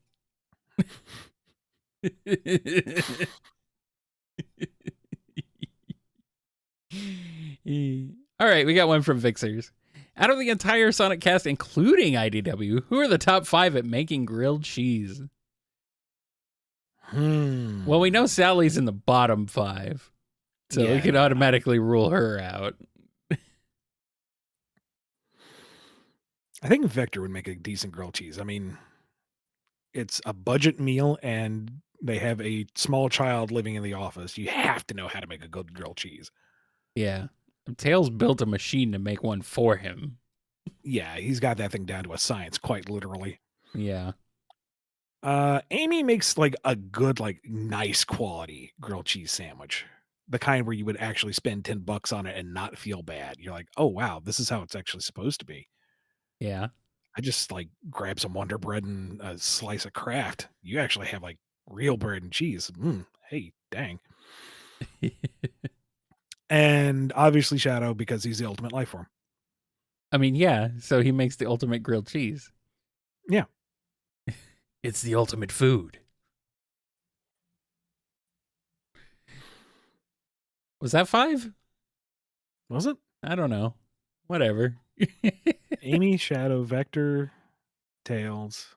All right, we got one from Vixers. Out of the entire Sonic cast, including IDW, who are the top 5 at making grilled cheese? Well, we know Sally's in the bottom 5, so we can automatically rule her out. I think Vector would make a decent grilled cheese. I mean, it's a budget meal and they have a small child living in the office. You have to know how to make a good grilled cheese. Yeah. Tails built a machine to make one for him. Yeah, he's got that thing down to a science, quite literally. Yeah. Amy makes like a good, like nice quality grilled cheese sandwich. The kind where you would actually spend $10 on it and not feel bad. You're like, oh wow, this is how it's actually supposed to be. Yeah. I just like grab some Wonder Bread and a slice of Kraft. You actually have like real bread and cheese. Hey, dang. And obviously Shadow because he's the ultimate life form. I mean, yeah, so he makes the ultimate grilled cheese. Yeah. It's the ultimate food. Was that 5? Was it? I don't know. Whatever. Amy, Shadow, Vector, Tails.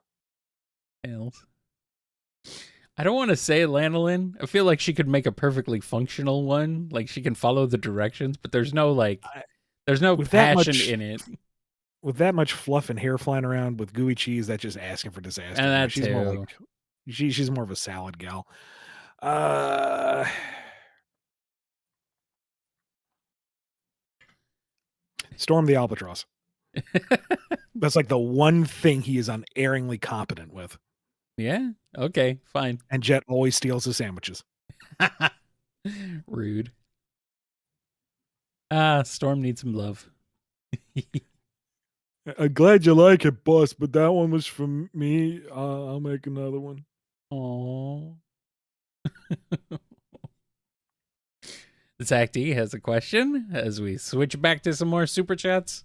I don't want to say Lanolin. I feel like she could make a perfectly functional one. Like she can follow the directions, but there's no there's no passion in it. With that much fluff and hair flying around with gooey cheese, that's just asking for disaster. And that she's too. more like she's more of a salad gal. Storm the Albatross. That's like the one thing he is unerringly competent with. Yeah. Okay. Fine. And Jet always steals his sandwiches. Rude. Storm needs some love. I'm glad you like it, boss, but that one was from me. I'll make another one. Aww. Zach D has a question as we switch back to some more super chats.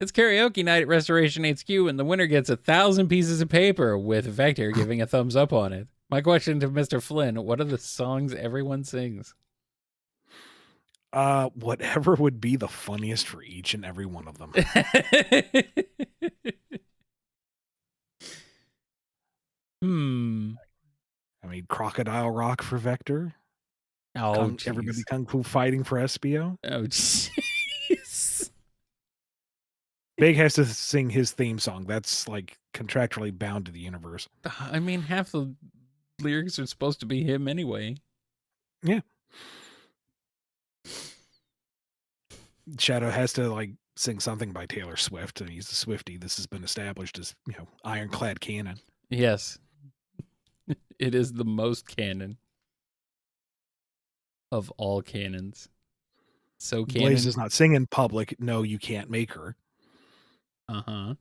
It's karaoke night at Restoration HQ, and the winner gets 1,000 pieces of paper with Vector giving a thumbs up on it. My question to Mr. Flynn: what are the songs everyone sings? Whatever would be the funniest for each and every one of them. I mean, Crocodile Rock for Vector. Oh, everybody Kung Fu Fighting for Espio. Oh, jeez. Big has to sing his theme song. That's like contractually bound to the universe. I mean, half the lyrics are supposed to be him anyway. Yeah. Shadow has to like sing something by Taylor Swift, and he's a Swiftie. This has been established as, ironclad canon. Yes. It is the most canon of all canons. So canon. Blaze does not sing in public. No, you can't make her. Uh-huh.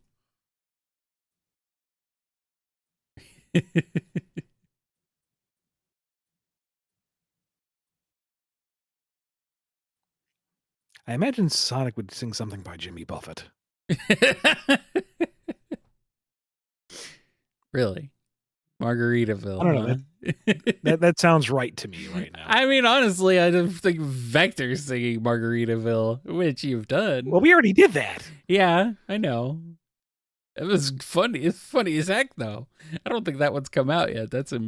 I imagine Sonic would sing something by Jimmy Buffett. Really? Margaritaville. I don't know. That sounds right to me right now. I mean, honestly, I don't think Vector's singing Margaritaville, which you've done. Well, we already did that. Yeah, I know. It was funny. It's funny as heck, though. I don't think that one's come out yet. That's a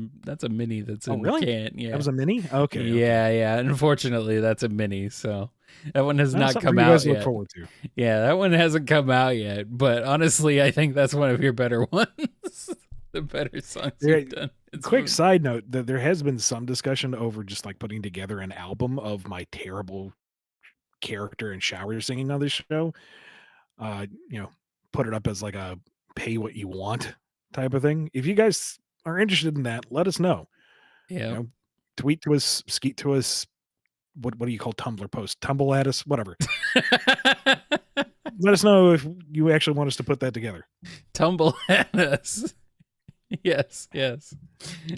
mini that's in really? the can. Yeah, that was a mini. Okay. Yeah. Unfortunately, that's a mini, so that one has not come out yet. Look forward to. Yeah, that one hasn't come out yet. But honestly, I think that's one of your better ones. The better songs you've done. Quick side note: that there has been some discussion over just like putting together an album of my terrible character and shower singing on this show. Put it up as like a pay what you want type of thing. If you guys are interested in that, let us know. Yeah. Tweet to us, skeet to us. What do you call Tumblr post? Tumble at us, whatever. Let us know if you actually want us to put that together. Tumble at us. Yes. I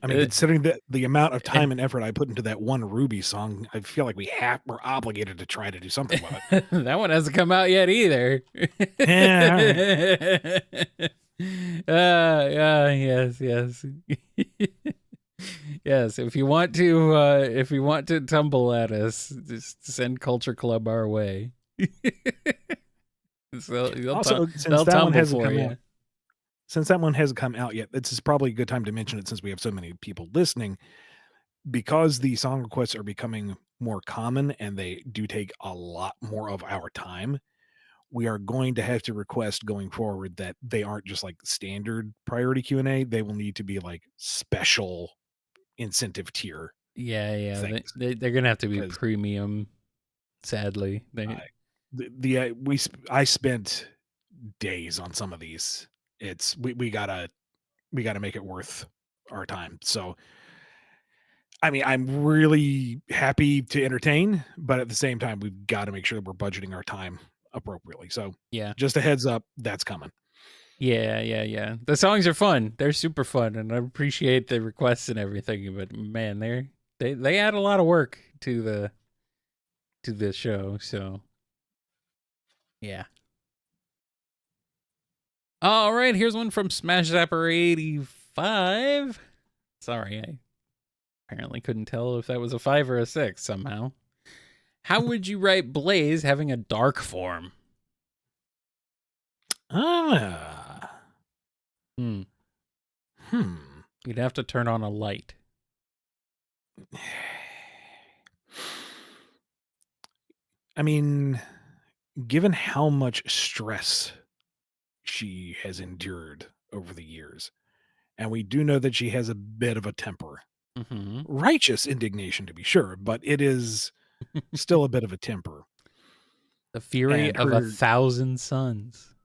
mean, considering the amount of time and effort I put into that one Ruby song, I feel like we're obligated to try to do something with it. That one hasn't come out yet either. Yeah. Yes. Yes. If you want to tumble at us, just send Culture Club our way. So Also, since they'll that one tumble hasn't for come you. out, since that one hasn't come out yet, this is probably a good time to mention it since we have so many people listening. Because the song requests are becoming more common and they do take a lot more of our time, we are going to have to request going forward that they aren't just like standard priority Q&A. They will need to be like special incentive tier Yeah. things They're gonna have to be because premium. Sadly, I spent days on some of these. It's we gotta make it worth our time. So I mean, I'm really happy to entertain, but at the same time, we've got to make sure that we're budgeting our time appropriately. So yeah. just a heads up, that's coming. Yeah. The songs are fun. They're super fun, and I appreciate the requests and everything. But man, they add a lot of work to the show. So yeah. All right, here's one from Smash Zapper 85. Sorry, I apparently couldn't tell if that was a 5 or a 6 somehow. How would you write Blaze having a dark form? Ah, Hmm. hmm. You'd have to turn on a light. I mean, given how much stress she has endured over the years, and we do know that she has a bit of a temper, Mm-hmm. righteous indignation to be sure, but it is still a bit of a temper. The fury And of 1,000 suns.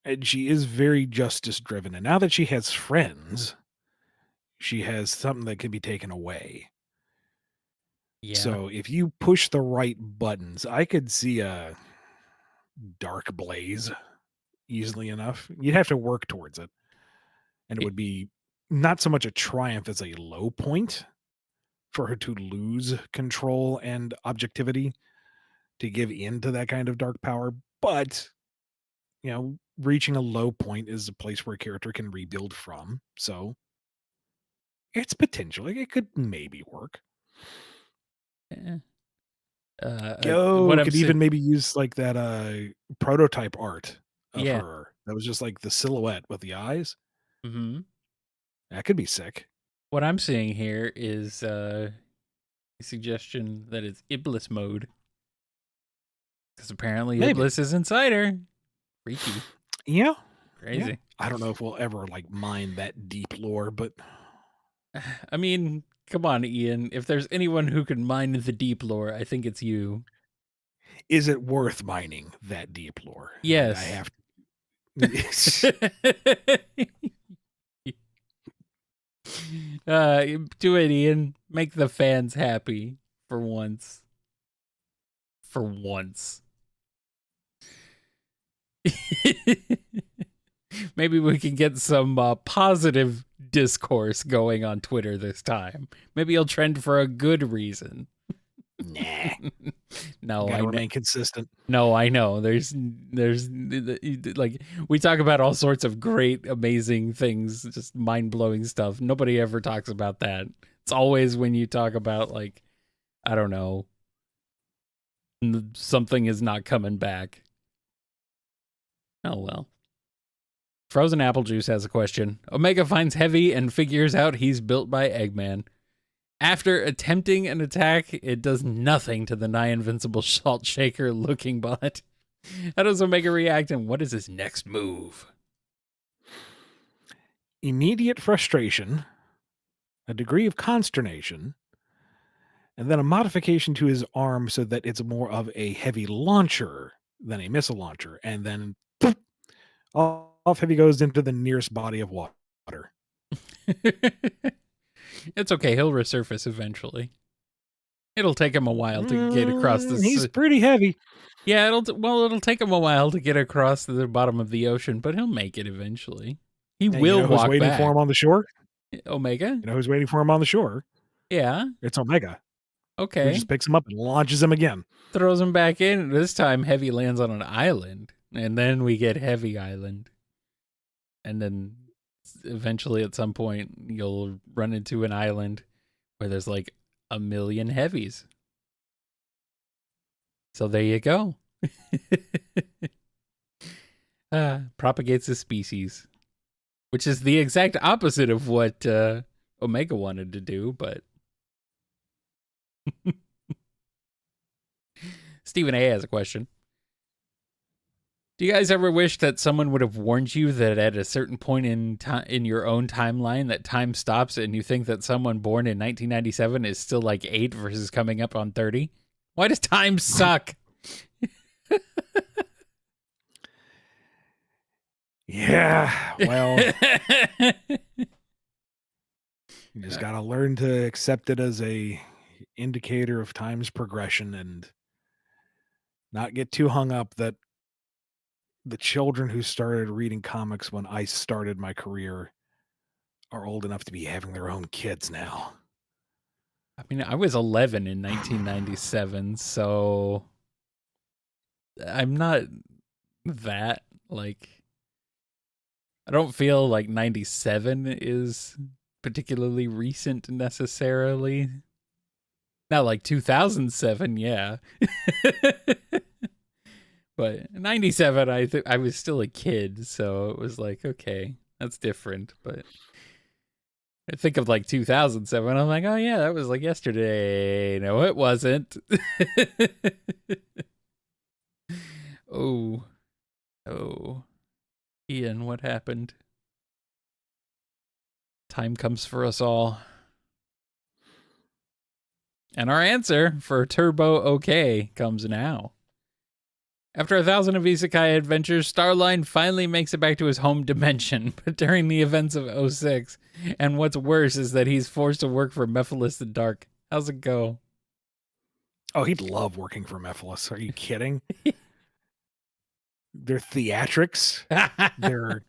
and she is very justice driven. And now that she has friends, she has something that can be taken away. Yeah. So if you push the right buttons, I could see a dark blaze easily enough. You'd have to work towards it. And it It, would be not so much a triumph as a low point for her to lose control and objectivity to give in to that kind of dark power. But, reaching a low point is a place where a character can rebuild from. So it's potential. It could maybe work. eh. What Yo, I'm could saying. even maybe use like that prototype art of Yeah. her. That was just like the silhouette with the eyes. Mm-hmm. That could be sick. What I'm seeing here is a suggestion that it's Iblis mode. Because apparently Maybe. Iblis is inside her. Freaky. Yeah. Yeah. Crazy. I don't know if we'll ever like mine that deep lore, but I mean, come on, Ian. If there's anyone who can mine the deep lore, I think it's you. is it worth mining that deep lore? I Yes. have Do it, Ian. Make the fans happy for once. For once. Maybe we can get some positive discourse going on Twitter this time. Maybe you'll trend for a good reason. nah. No, Gotta remain consistent. No, I know. There's like we talk about all sorts of great, amazing things, just mind blowing stuff. Nobody ever talks about that. It's always when you talk about like, I don't know, something is not coming back. Oh well. Frozen Apple Juice has a question. Omega finds Heavy and figures out he's built by Eggman. After attempting an attack, it does nothing to the nigh invincible salt shaker looking bot. How does Omega react and what is his next move? Immediate frustration, a degree of consternation, and then a modification to his arm so that it's more of a heavy launcher than a missile launcher. And then poof, off Heavy goes into the nearest body of water. It's okay. He'll resurface eventually. It'll take him a while to get across this. He's pretty heavy. Yeah, it'll take him a while to get across to the bottom of the ocean, but he'll make it eventually. He And will who's walk waiting back. for him on the shore? Omega? You know who's waiting for him on the shore? Yeah. It's Omega. Okay. Who just picks him up and launches him again. Throws him back in. This time, Heavy lands on an island, and then we get Heavy Island. And then eventually, at some point, you'll run into an island where there's like 1,000,000 heavies. So there you go. Propagates the species, which is the exact opposite of what Omega wanted to do, but Stephen A has a question. Do you guys ever wish that someone would have warned you that at a certain point in time in your own timeline that time stops and you think that someone born in 1997 is still like 8 versus coming up on 30? Why does time suck? Yeah, well, you just got to learn to accept it as a indicator of time's progression and not get too hung up that the children who started reading comics when I started my career are old enough to be having their own kids now. I mean, I was 11 in 1997, so I'm not that like I don't feel like 97 is particularly recent necessarily. Not like 2007, yeah. But 97 I was still a kid, so it was like, okay, that's different, but I think of like 2007, I'm like, oh yeah, that was like yesterday. No, it wasn't. Oh, oh. Ian, what happened? Time comes for us all. And our answer for Turbo OK comes now. After 1,000 of Isekai adventures, Starline finally makes it back to his home dimension, but during the events of 06. And what's worse is that he's forced to work for Mephiles the Dark. How's it go? Oh, he'd love working for Mephiles. Are you kidding? Their theatrics, their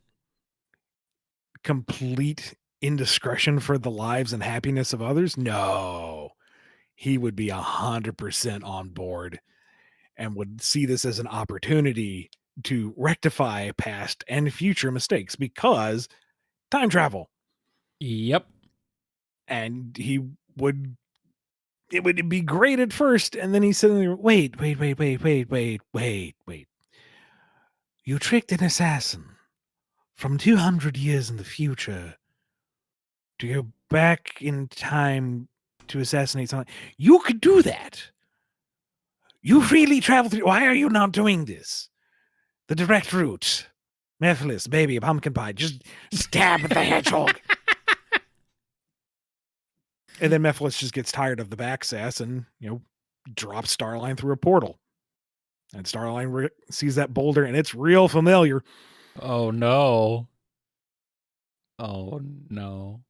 complete indiscretion for the lives and happiness of others. No, he would be 100% on board and would see this as an opportunity to rectify past and future mistakes because time travel. Yep. And he would, it would be great at first. And then he's sitting there, wait. You tricked an assassin from 200 years in the future to go back in time to assassinate someone. You could do that. You freely travel through. Why are you not doing this? The direct route. Mephiles, baby, a pumpkin pie. Just stab the hedgehog. And then Mephiles just gets tired of the back sass and, drops Starline through a portal. And Starline sees that boulder and it's real familiar. Oh no. Oh no.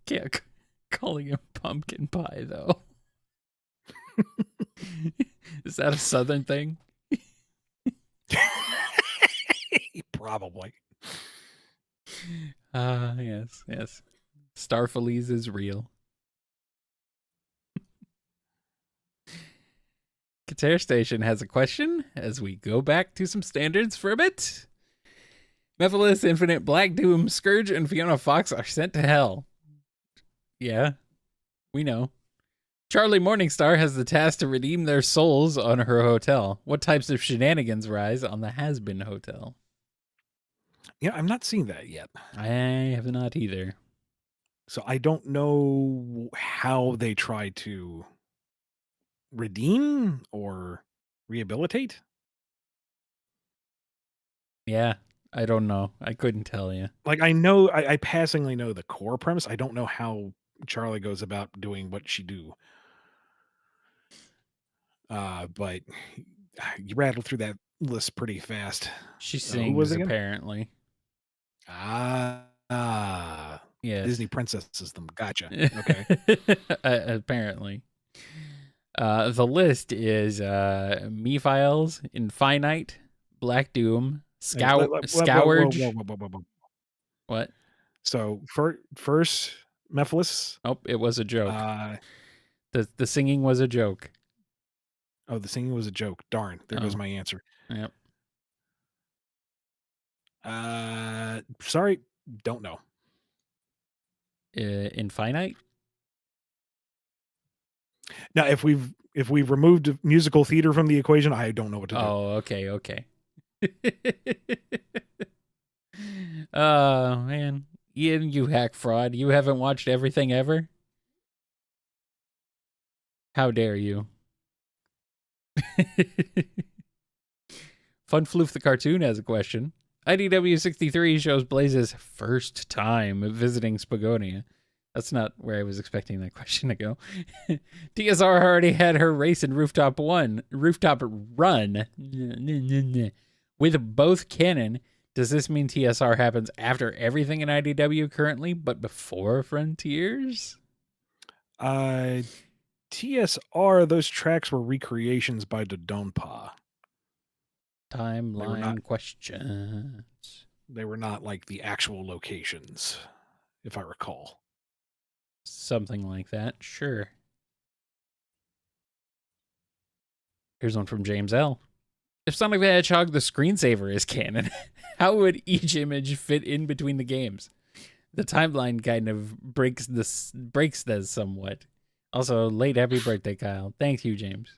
Can't calling him pumpkin pie though. Is that a southern thing? Probably. Yes. Starfleeze is real. Qatar Station has a question as we go back to some standards for a bit. Mephiles, Infinite, Black Doom, Scourge, and Fiona Fox are sent to hell. Yeah, we know. Charlie Morningstar has the task to redeem their souls on her hotel. What types of shenanigans rise on the Has-Been Hotel? Yeah, I'm not seeing that yet. I have not either. So I don't know how they try to redeem or rehabilitate. Yeah, I don't know. I couldn't tell you. Like I know, I passingly know the core premise. I don't know how Charlie goes about doing what she do. But you rattled through that list pretty fast. She Who was sings, it again? apparently. Yes. Disney princesses them. Gotcha. Okay. Apparently. The list is Mephiles, Infinite, Black Doom, Scourge. Whoa. What? So first, Mephiles. Oh, it was a joke. The singing was a joke. Oh, the singing was a joke. Darn. There goes my answer. Yep. Sorry, don't know. Infinite? Now, if we've removed musical theater from the equation, I don't know what to do. Oh, okay. Oh, man. Ian, you hack fraud. You haven't watched everything ever? How dare you? Fun Floof the Cartoon has a question. IDW63 shows Blaze's first time visiting Spagonia. That's not where I was expecting that question to go. TSR already had her race in Rooftop Run with both canon. Does this mean TSR happens after everything in IDW currently, but before Frontiers? TSR, those tracks were recreations by Dodonpa. Timeline questions. They were not like the actual locations, if I recall. Something like that, sure. Here's one from James L. If Sonic the Hedgehog the screensaver is canon, how would each image fit in between the games? The timeline kind of breaks this somewhat. Also, late happy birthday, Kyle. Thank you, James.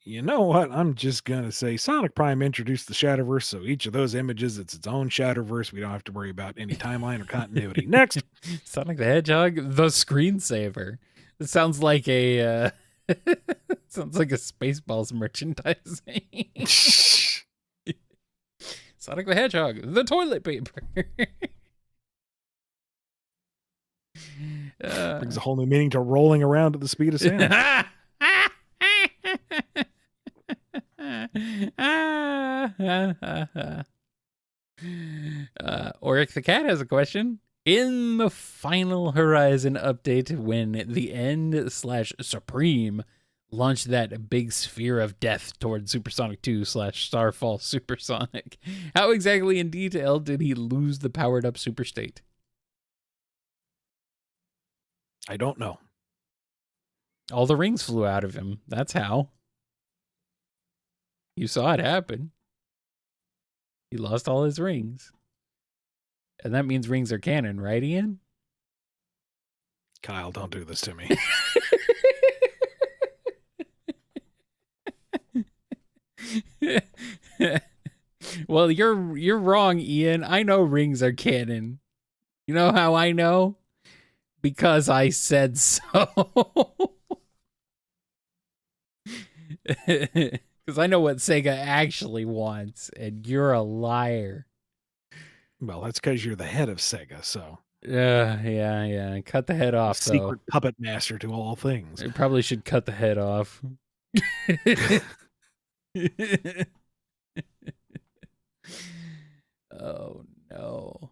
You know what? I'm just going to say Sonic Prime introduced the Shadowverse, so each of those images, it's its own Shadowverse. We don't have to worry about any timeline or continuity. Next! Sonic the Hedgehog, the screensaver. It sounds like a sounds like a Spaceballs merchandising. Sonic the Hedgehog, the toilet paper. Brings a whole new meaning to rolling around at the speed of sound. Oric the Cat has a question. In the Final Horizon update, when the End/Supreme launched that big sphere of death toward Supersonic 2/Starfall Supersonic, how exactly in detail did he lose the powered up super state? I don't know. All the rings flew out of him. That's how. You saw it happen. He lost all his rings. And that means rings are canon, right, Ian? Kyle, don't do this to me. Well, you're wrong, Ian. I know rings are canon. You know how I know? Because I said so. Because I know what Sega actually wants, and you're a liar. Well, that's because you're the head of Sega, so. Yeah. Cut the head off, though. Secret puppet master to all things. I probably should cut the head off. Oh, no.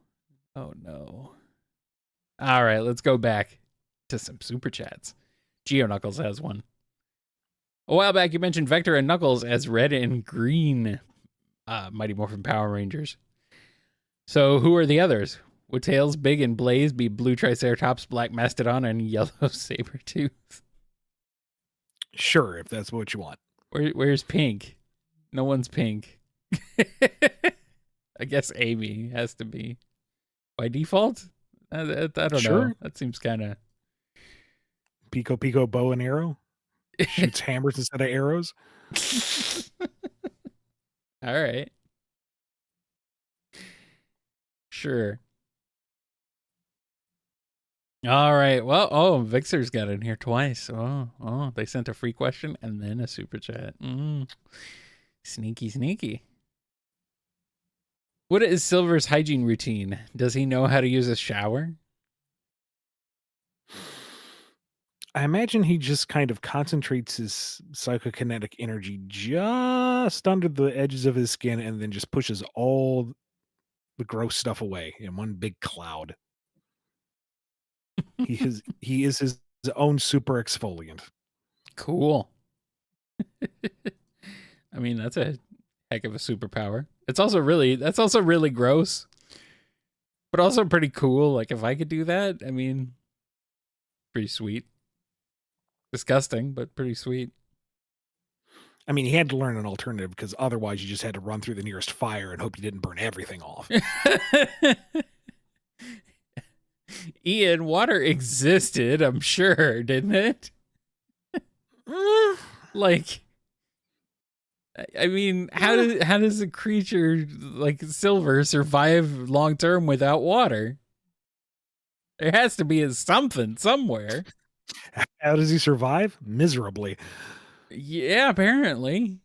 Oh, no. All right, let's go back to some super chats. Geo Knuckles has one. A while back, you mentioned Vector and Knuckles as red and green Mighty Morphin Power Rangers. So who are the others? Would Tails, Big, and Blaze be Blue Triceratops, Black Mastodon, and Yellow Sabretooth? Sure, if that's what you want. Where's Pink? No one's Pink. I guess Amy has to be. By default? I don't know. That seems kind of... Pico Pico bow and arrow? Shoots hammers instead of arrows? All right. Sure. All right. Well, Vixer's got in here twice. Oh, they sent a free question and then a super chat. Sneaky. What is Silver's hygiene routine? Does he know how to use a shower? I imagine he just kind of concentrates his psychokinetic energy just under the edges of his skin and then just pushes all the gross stuff away in one big cloud. He is his own super exfoliant. Cool. I mean, that's a heck of a superpower. That's also really gross, but also pretty cool. Like, if I could do that, I mean, pretty sweet. Disgusting, but pretty sweet. I mean, he had to learn an alternative because otherwise you just had to run through the nearest fire and hope you didn't burn everything off. Ian, water existed, I'm sure, didn't it? Like, I mean, how does a creature like Silver survive long term without water? There has to be something somewhere. How does he survive? Miserably. Yeah, apparently.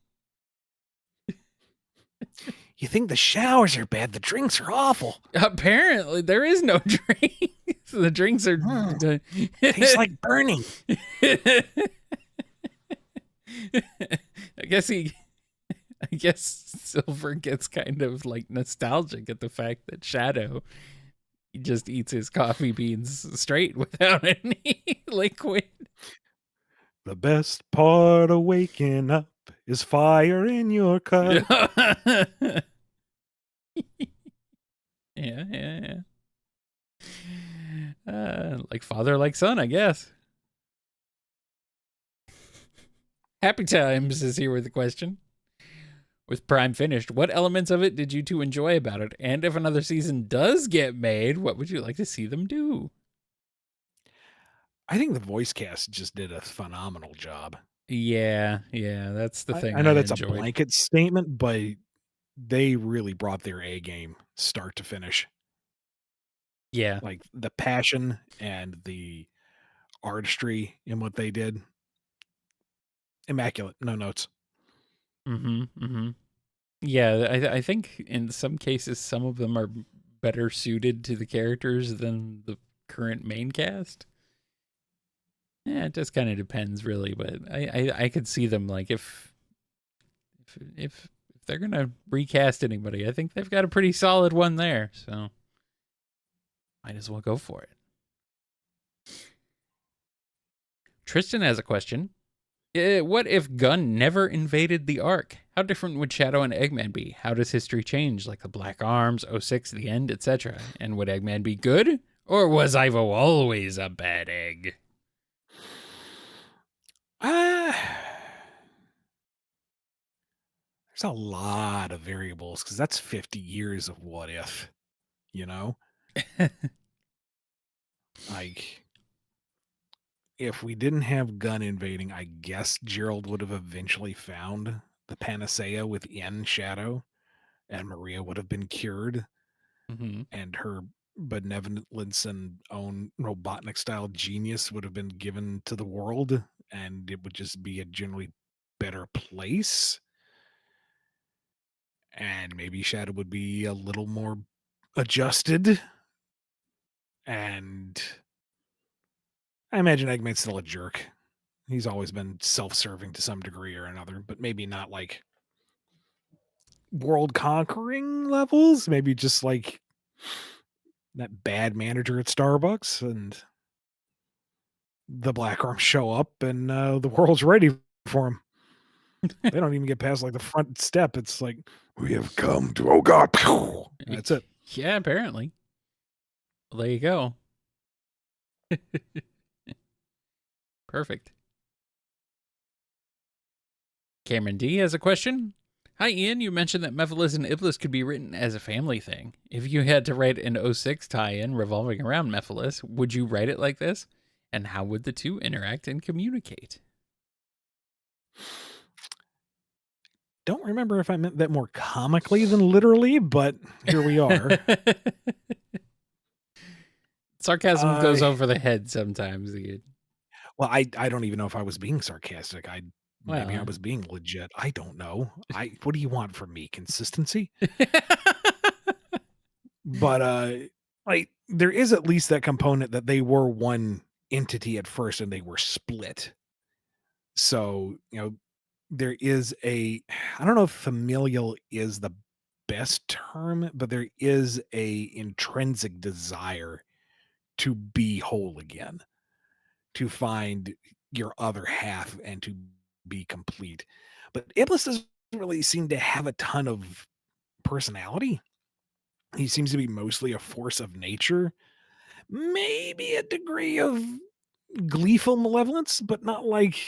You think the showers are bad? The drinks are awful. Apparently, there is no drinks. The drinks are. Tastes like burning. I guess Silver gets kind of like nostalgic at the fact that Shadow he just eats his coffee beans straight without any liquid. The best part of waking up is fire in your cup. Yeah. Like father, like son, I guess. Happy Times is here with the question. With Prime finished, what elements of it did you two enjoy about it? And if another season does get made, what would you like to see them do? I think the voice cast just did a phenomenal job. Yeah, that's the thing I know I that's a enjoyed. blanket statement, but they really brought their A game start to finish. Yeah. Like the passion and the artistry in what they did. Immaculate. No notes. Mm-hmm. Yeah, I think in some cases some of them are better suited to the characters than the current main cast. Yeah, it just kind of depends, really. But I could see them like if they're gonna recast anybody, I think they've got a pretty solid one there. So might as well go for it. Tristan has a question. What if Gunn never invaded the Ark? How different would Shadow and Eggman be? How does history change, like the Black Arms, '06, the end, etc.? And would Eggman be good? Or was Ivo always a bad egg? There's a lot of variables because that's 50 years of what if, you know? Like, if we didn't have Gunn invading, I guess Gerald would have eventually found the panacea within Shadow, and Maria would have been cured, Mm-hmm. and her benevolence and own Robotnik style genius would have been given to the world, and it would just be a generally better place. And maybe Shadow would be a little more adjusted. And I imagine Eggman's still a jerk. He's always been self-serving to some degree or another, but maybe not like world conquering levels. Maybe just like that bad manager at Starbucks, and the Black Arms show up, and the world's ready for him. They don't even get past like the front step. It's like, we have come to, oh God. That's it. Yeah, apparently. Well, there you go. Perfect. Cameron D has a question. Hi, Ian. You mentioned that Mephiles and Iblis could be written as a family thing. If you had to write an '06 tie-in revolving around Mephiles, would you write it like this? And how would the two interact and communicate? Don't remember if I meant that more comically than literally, but here we are. Sarcasm goes over the head sometimes, Ian. Well, I don't even know if I was being sarcastic. Maybe I Well, was being legit. I don't know. What do you want from me? Consistency? But like there is at least that component that they were one entity at first and they were split. So, there is I don't know if familial is the best term, but there is a intrinsic desire to be whole again, to find your other half and to be complete. But Iblis doesn't really seem to have a ton of personality. He seems to be mostly a force of nature, maybe a degree of gleeful malevolence, but not like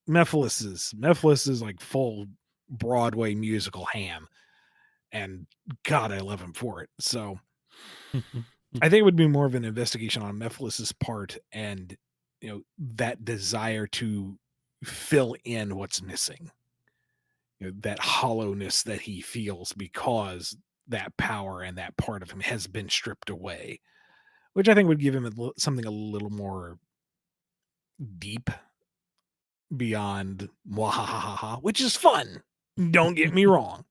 Mephiles is. Mephiles is like full Broadway musical ham, and God, I love him for it. So I think it would be more of an investigation on Mephilis's part and, that desire to fill in what's missing. That hollowness that he feels because that power and that part of him has been stripped away, which I think would give him something a little more deep beyond "Mwahahaha," which is fun. Don't get me wrong.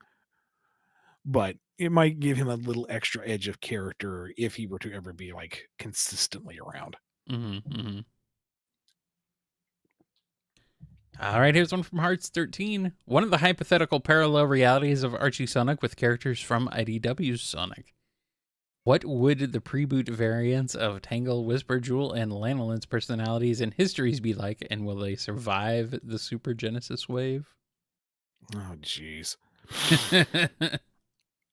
But it might give him a little extra edge of character if he were to ever be, like, consistently around. All right, here's one from Hearts 13. One of the hypothetical parallel realities of Archie Sonic with characters from IDW's Sonic. What would the pre-boot variants of Tangle, Whisper, Jewel, and Lanolin's personalities and histories be like, and will they survive the Super Genesis wave? Oh, jeez.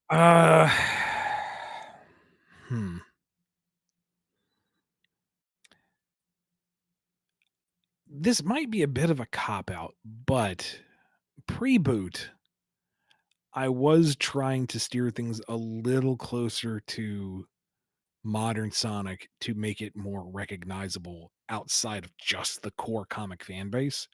Uh, hmm. This might be a bit of a cop-out, but pre-boot, I was trying to steer things a little closer to modern Sonic to make it more recognizable outside of just the core comic fan base.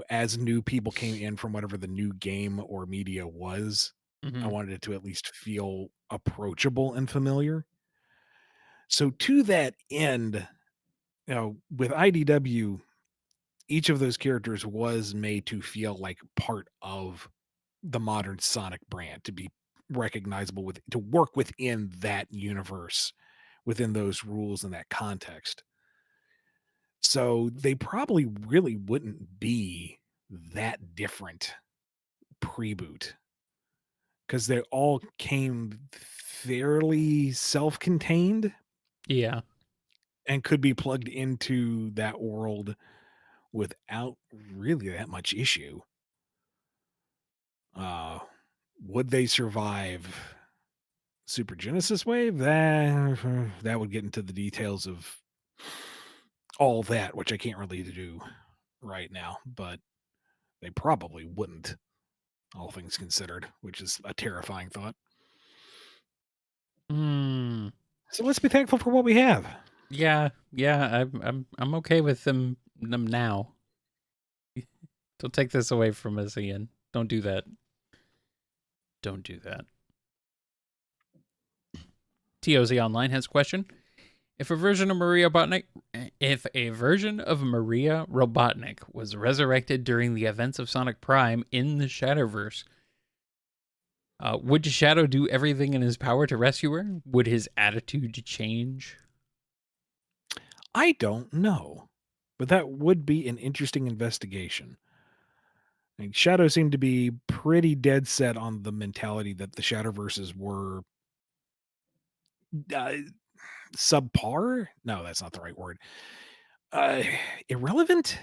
As new people came in from whatever the new game or media was, I wanted it to at least feel approachable and familiar. So to that end, with IDW, each of those characters was made to feel like part of the modern Sonic brand, to be recognizable to work within that universe, within those rules and that context. So they probably really wouldn't be that different pre-boot because they all came fairly self-contained Yeah. and could be plugged into that world without really that much issue. Uh, would they survive Super Genesis Wave? That would get into the details of all that, which I can't really do right now, but they probably wouldn't, all things considered, which is a terrifying thought. Hmm. So let's be thankful for what we have. Yeah. I'm okay with them now. Don't take this away from us, Ian. Don't do that. Don't do that. TOZ Online has a question. If a version of Maria Robotnik was resurrected during the events of Sonic Prime in the Shadowverse, would Shadow do everything in his power to rescue her? Would his attitude change? I don't know, but that would be an interesting investigation. Shadow seemed to be pretty dead set on the mentality that the Shadowverses were uh, subpar. No, that's not the right word. Uh, Irrelevant,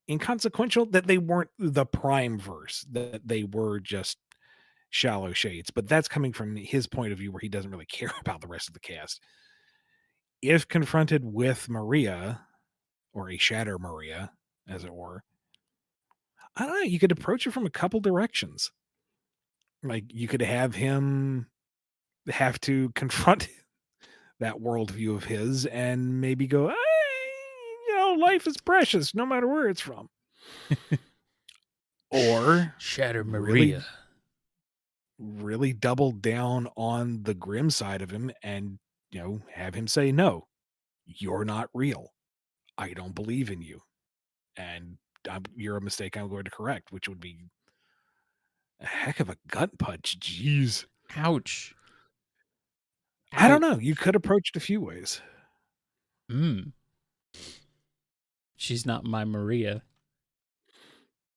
inconsequential. That they weren't the prime verse. That they were just shallow shades. But that's coming from his point of view, where he doesn't really care about the rest of the cast. If confronted with Maria, or a Shadow Maria, as it were, I don't know. You could approach it from a couple directions. Like you could have him have to confront that worldview of his and maybe go, life is precious no matter where it's from. Or Shadow really, Maria. really double down on the grim side of him and, have him say, no, you're not real. I don't believe in you. And you're a mistake I'm going to correct, which would be a heck of a gut punch. Jeez. Ouch. I don't know. Ouch. You could approach it a few ways. She's not my Maria.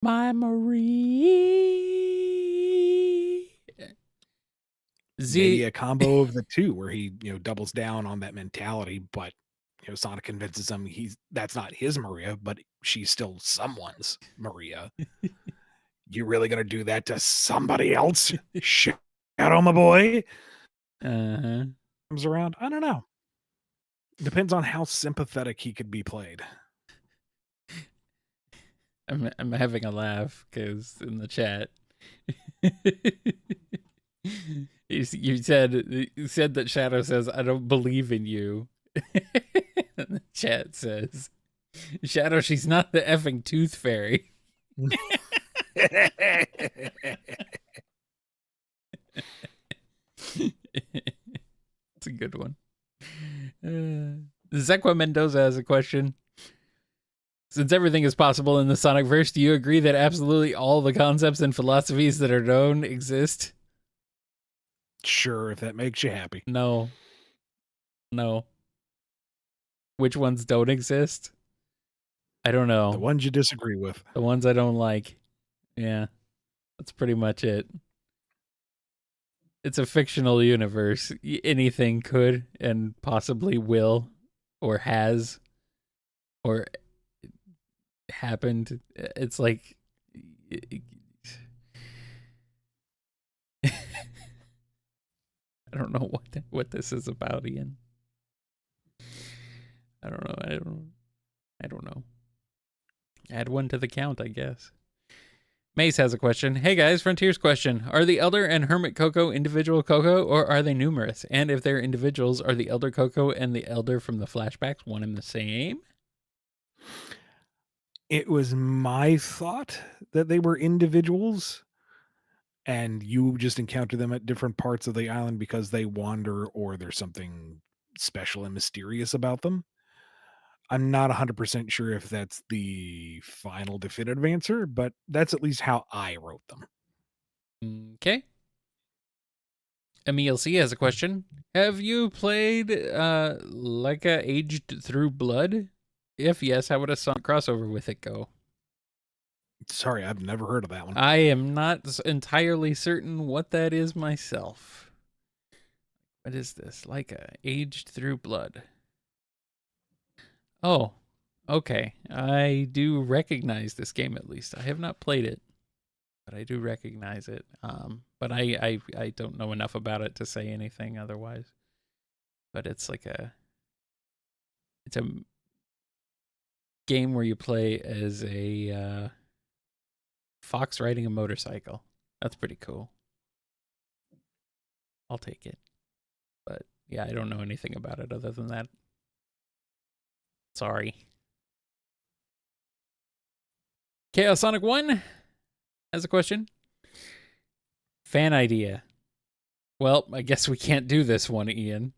My Marie. Maybe Z. a combo of the two where he, doubles down on that mentality, but Sonic convinces him that's not his Maria, but she's still someone's Maria. You really gonna do that to somebody else? Shadow, my boy. Uh-huh. Comes around. I don't know. Depends on how sympathetic he could be played. I'm having a laugh because in the chat, You said that Shadow says, "I don't believe in you." And the chat says, "Shadow, she's not the effing tooth fairy." It's a good one. Zequa Mendoza has a question. Since everything is possible in the Sonic verse, do you agree that absolutely all the concepts and philosophies that are known exist? Sure, if that makes you happy. No. No. Which ones don't exist? I don't know. The ones you disagree with. The ones I don't like. Yeah. That's pretty much it. It's a fictional universe. Anything could and possibly will or has or happened. It's like I don't know what this is about, Ian. I don't know. I don't know. Add one to the count, I guess. Mace has a question. Hey guys, Frontier's question. Are the Elder and Hermit Coco individual Coco, or are they numerous? And if they're individuals, are the Elder Coco and the Elder from the flashbacks one and the same? It was my thought that they were individuals, and you just encounter them at different parts of the island because they wander or there's something special and mysterious about them. I'm not 100% sure if that's the final definitive answer, but that's at least how I wrote them. Okay. Emil C has a question. Have you played Leica Aged Through Blood? If yes, how would a Sonic crossover with it go? Sorry, I've never heard of that one. I am not entirely certain what that is myself. What is this? Leica Aged Through Blood. Oh, okay. I do recognize this game at least. I have not played it, but I do recognize it. But I don't know enough about it to say anything otherwise. But it's a game where you play as a fox riding a motorcycle. That's pretty cool. I'll take it. But yeah, I don't know anything about it other than that. Sorry. Chaos Sonic 1 has a question. Fan idea. Well, I guess we can't do this one, Ian.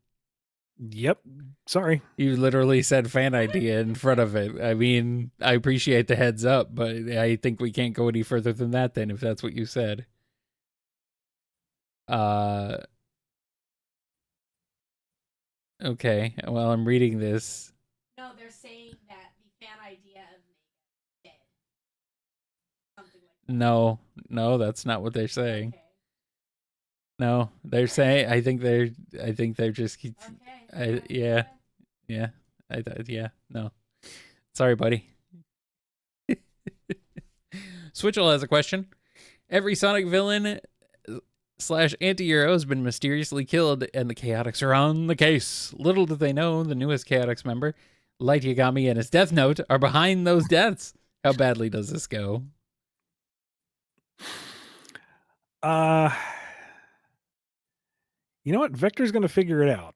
Yep. Sorry. You literally said fan idea in front of it. I mean, I appreciate the heads up, but I think we can't go any further than that then if that's what you said. Okay. Well, I'm reading this. No, they're saying that the fan idea of Mega dead. Something like that. No, that's not what they're saying. Okay. No, they're saying. I think they're just. Okay. Yeah. No. Sorry, buddy. Switchell has a question. Every Sonic villain / anti-hero has been mysteriously killed, and the Chaotix are on the case. Little do they know, the newest Chaotix member, Light Yagami and his Death Note, are behind those deaths. How badly does this go? You know what? Vector's going to figure it out.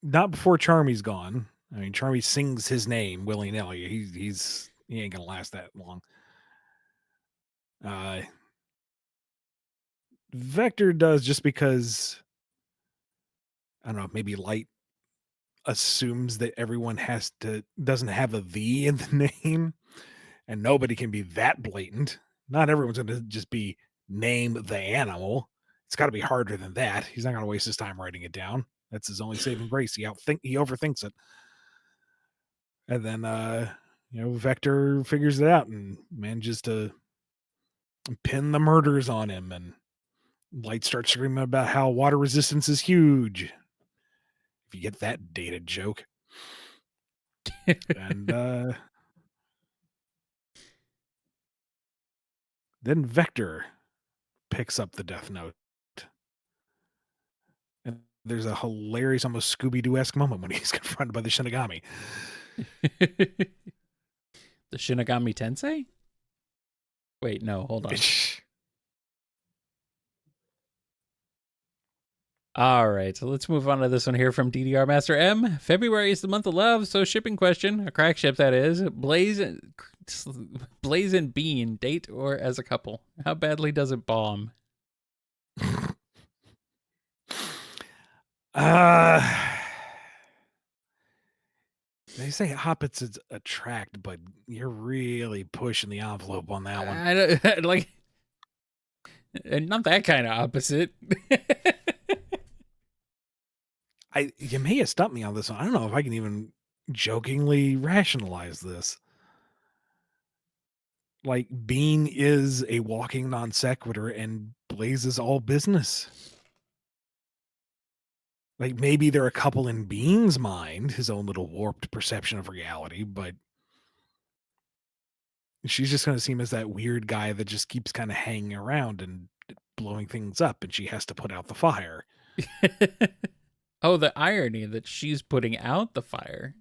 Not before Charmy's gone. I mean, Charmy sings his name willy-nilly. He ain't going to last that long. Vector does just because, I don't know, maybe Light assumes that everyone doesn't have a "the" in the name, and nobody can be that blatant. Not everyone's going to just be name the animal. It's got to be harder than that. He's not going to waste his time writing it down. That's his only saving grace. He overthinks it. And then Vector figures it out and manages to pin the murders on him, and Light starts screaming about how water resistance is huge. If you get that dated joke. And then Vector picks up the Death Note. And there's a hilarious, almost Scooby-Doo-esque moment when he's confronted by the Shinigami. The Shinigami Tensei? Wait, no, hold on. All right, so let's move on to this one here from DDR Master M. February is the month of love, so shipping question, a crack ship that is. Blaze and Bean, date or as a couple? How badly does it bomb? They say opposites attract, but you're really pushing the envelope on that one. I don't, like, not that kind of opposite. You may have stumped me on this one. I don't know if I can even jokingly rationalize this. Like, Bean is a walking non sequitur and Blaze is all business. Like, maybe they're a couple in Bean's mind, his own little warped perception of reality, but she's just going to seem as that weird guy that just keeps kind of hanging around and blowing things up, and she has to put out the fire. Oh, the irony that she's putting out the fire.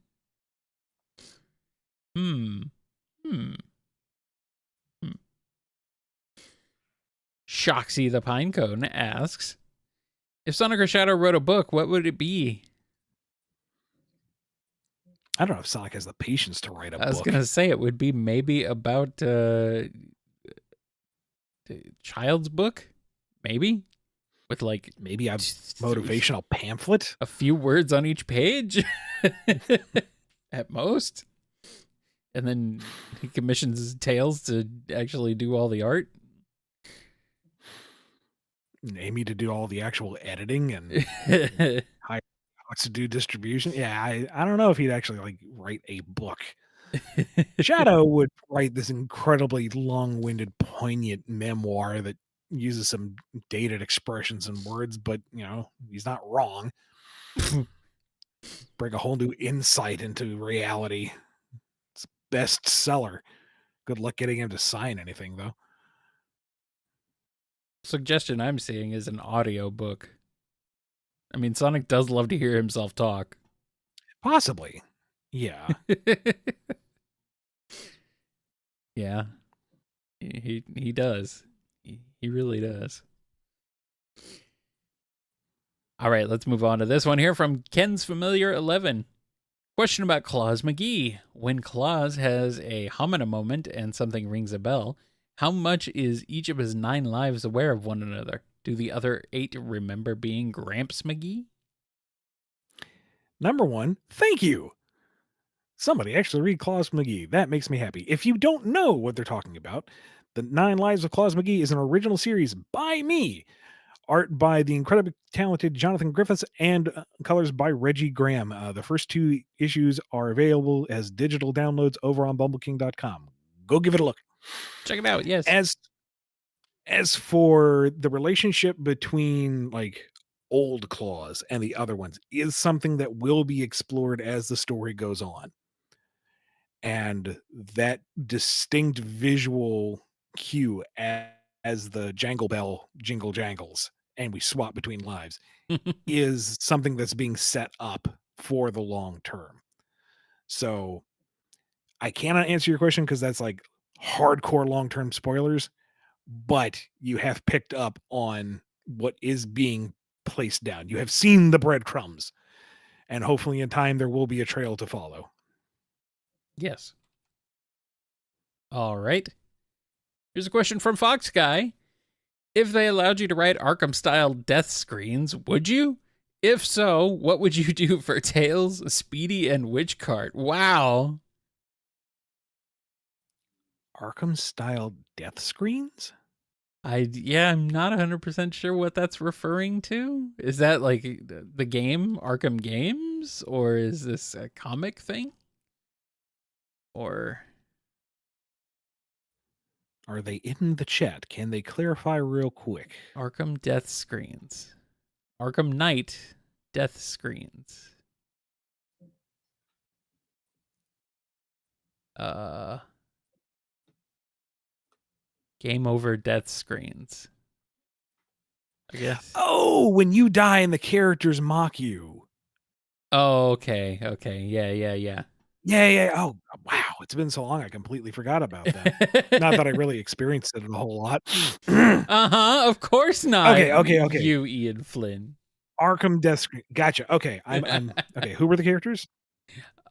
Shoxy the Pinecone asks, if Sonic or Shadow wrote a book, what would it be? I don't know if Sonic has the patience to write a book. I was going to say it would be maybe about the child's book, maybe? With like maybe a motivational pamphlet? A few words on each page at most. And then he commissions Tails to actually do all the art. And Amy to do all the actual editing and hire to do distribution. Yeah, I don't know if he'd actually like write a book. Shadow would write this incredibly long-winded, poignant memoir that uses some dated expressions and words, but you know, he's not wrong. Bring a whole new insight into reality. It's a bestseller. Good luck getting him to sign anything, though. Suggestion I'm seeing is an audio book. I mean, Sonic does love to hear himself talk. Possibly. Yeah. Yeah. He does. He really does. All right, let's move on to this one here from Ken's Familiar 11. Question about Claus McGee. When Claus has a homina moment and something rings a bell, how much is each of his 9 lives aware of one another? Do the other 8 remember being Gramps McGee? Number 1, thank you. Somebody actually read Claus McGee. That makes me happy. If you don't know what they're talking about, The 9 Lives of Claus McGee is an original series by me. Art by the incredibly talented Jonathan Griffiths and colors by Reggie Graham. The first 2 issues are available as digital downloads over on bumbleking.com. Go give it a look. Check it out, yes. As for the relationship between like old Claus and the other ones is something that will be explored as the story goes on. And that distinct visual cue as the jangle bell jingle jangles and we swap between lives is something that's being set up for the long term. So I cannot answer your question because that's like hardcore long-term spoilers, but you have picked up on what is being placed down. You have seen the breadcrumbs, and hopefully in time there will be a trail to follow. Yes. All right. Here's a question from Fox Guy. If they allowed you to write Arkham-style death screens, would you? If so, what would you do for Tails, Speedy, and Witchcart? Wow. Arkham-style death screens? I'm not 100% sure what that's referring to. Is that like the game Arkham Games, or is this a comic thing? Or are they in the chat? Can they clarify real quick? Arkham death screens. Arkham Knight death screens. Game over death screens. I guess. Oh, when you die and the characters mock you. Oh, okay. Okay. Yeah. Yeah. Oh, wow. It's been so long. I completely forgot about that. Not that I really experienced it a whole lot. Of course not. Okay. You, Ian Flynn. Arkham Desk. Gotcha. Okay. I'm okay. Who were the characters?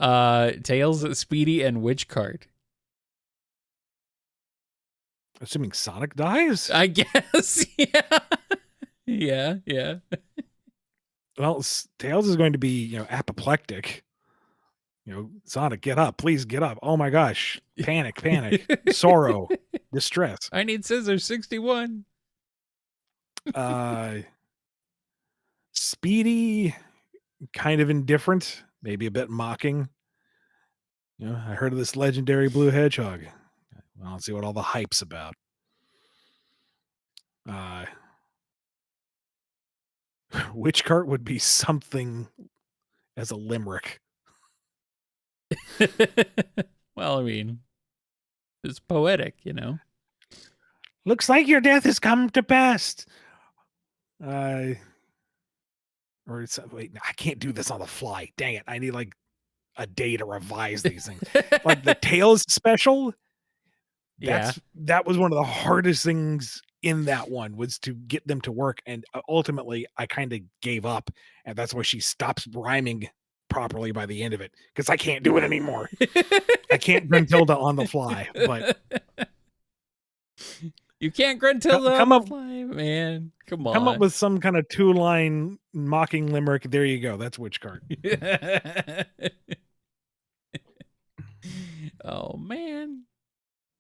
Tails, Speedy, and Witch Cart. Assuming Sonic dies? I guess. Yeah. Yeah. Well, Tails is going to be, apoplectic. Sonic, get up. Please get up. Oh my gosh. Panic. Sorrow. Distress. I need scissors 61. Speedy, kind of indifferent, maybe a bit mocking. I heard of this legendary blue hedgehog. Well, let's see what all the hype's about. Which cart would be something as a limerick? Well, I mean, it's poetic, Looks like your death has come to pass. Wait, I can't do this on the fly. Dang it. I need like a day to revise these things. Like the Tails special. That was one of the hardest things in that one, was to get them to work. And ultimately I kind of gave up, and that's why she stops rhyming properly by the end of it, because I can't do it anymore. I can't Gruntilda on the fly, but you can't Gruntilda on the fly, man. Come on. Come up with some kind of 2-line mocking limerick. There you go. That's Witch Cart. Oh man.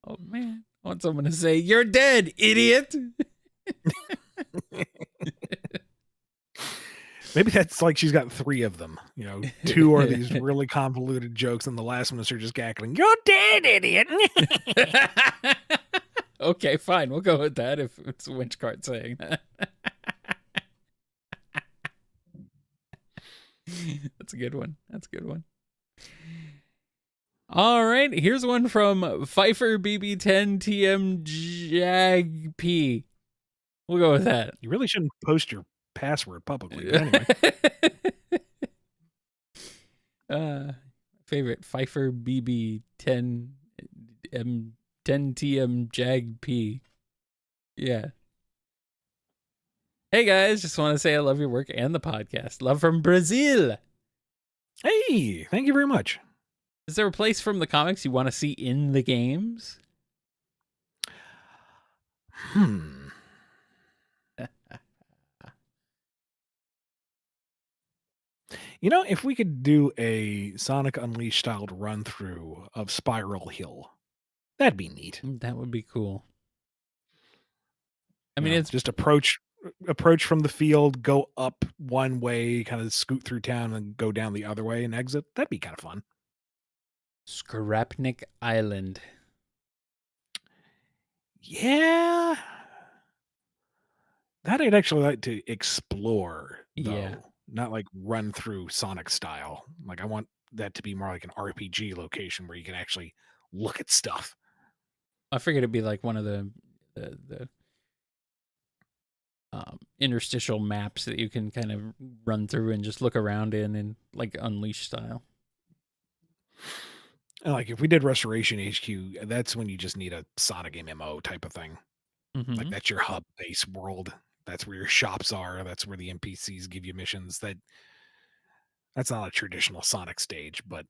I want someone to say, "You're dead, idiot." Maybe that's like she's got 3 of them. 2 are these really convoluted jokes, and the last one is her just cackling, "You're dead, idiot." Okay, fine. We'll go with that if it's Witch Cart saying that. That's a good one. All right, here's one from Pfeiffer BB10 TM JAGP. We'll go with that. You really shouldn't post your password publicly, but anyway. Favorite Pfeiffer BB10 10 TM JAGP. Yeah. Hey guys, just want to say I love your work and the podcast. Love from Brazil. Hey, thank you very much. Is there a place from the comics you want to see in the games? If we could do a Sonic Unleashed styled run through of Spiral Hill, that'd be neat. That would be cool. I mean, it's just approach from the field, go up one way, kind of scoot through town, and go down the other way and exit. That'd be kind of fun. Skrapnik Island. Yeah. That I'd actually like to explore, though. Yeah. Not like run through Sonic style. Like I want that to be more like an RPG location where you can actually look at stuff. I figured it'd be like one of the interstitial maps that you can kind of run through and just look around in like Unleashed style. And like if we did Restoration HQ, that's when you just need a Sonic MMO type of thing. Mm-hmm. Like that's your hub base world. That's where your shops are. That's where the NPCs give you missions. That's not a traditional Sonic stage, but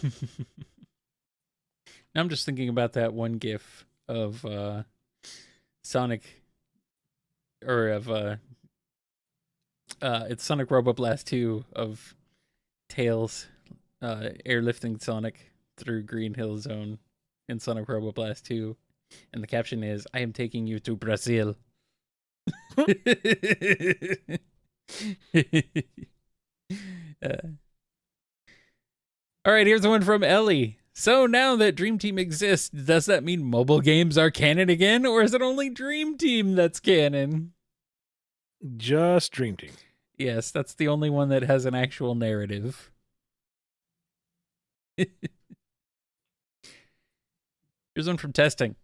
now I'm just thinking about that one GIF of Sonic, or of it's Sonic Robo Blast 2 of Tails airlifting Sonic through Green Hill Zone in Sonic Robo Blast 2, and the caption is, "I am taking you to Brazil." All right, here's one from Ellie. So now that Dream Team exists, does that mean mobile games are canon again, or is it only Dream Team that's canon? Just Dream Team. Yes, that's the only one that has an actual narrative. Here's one from Testing.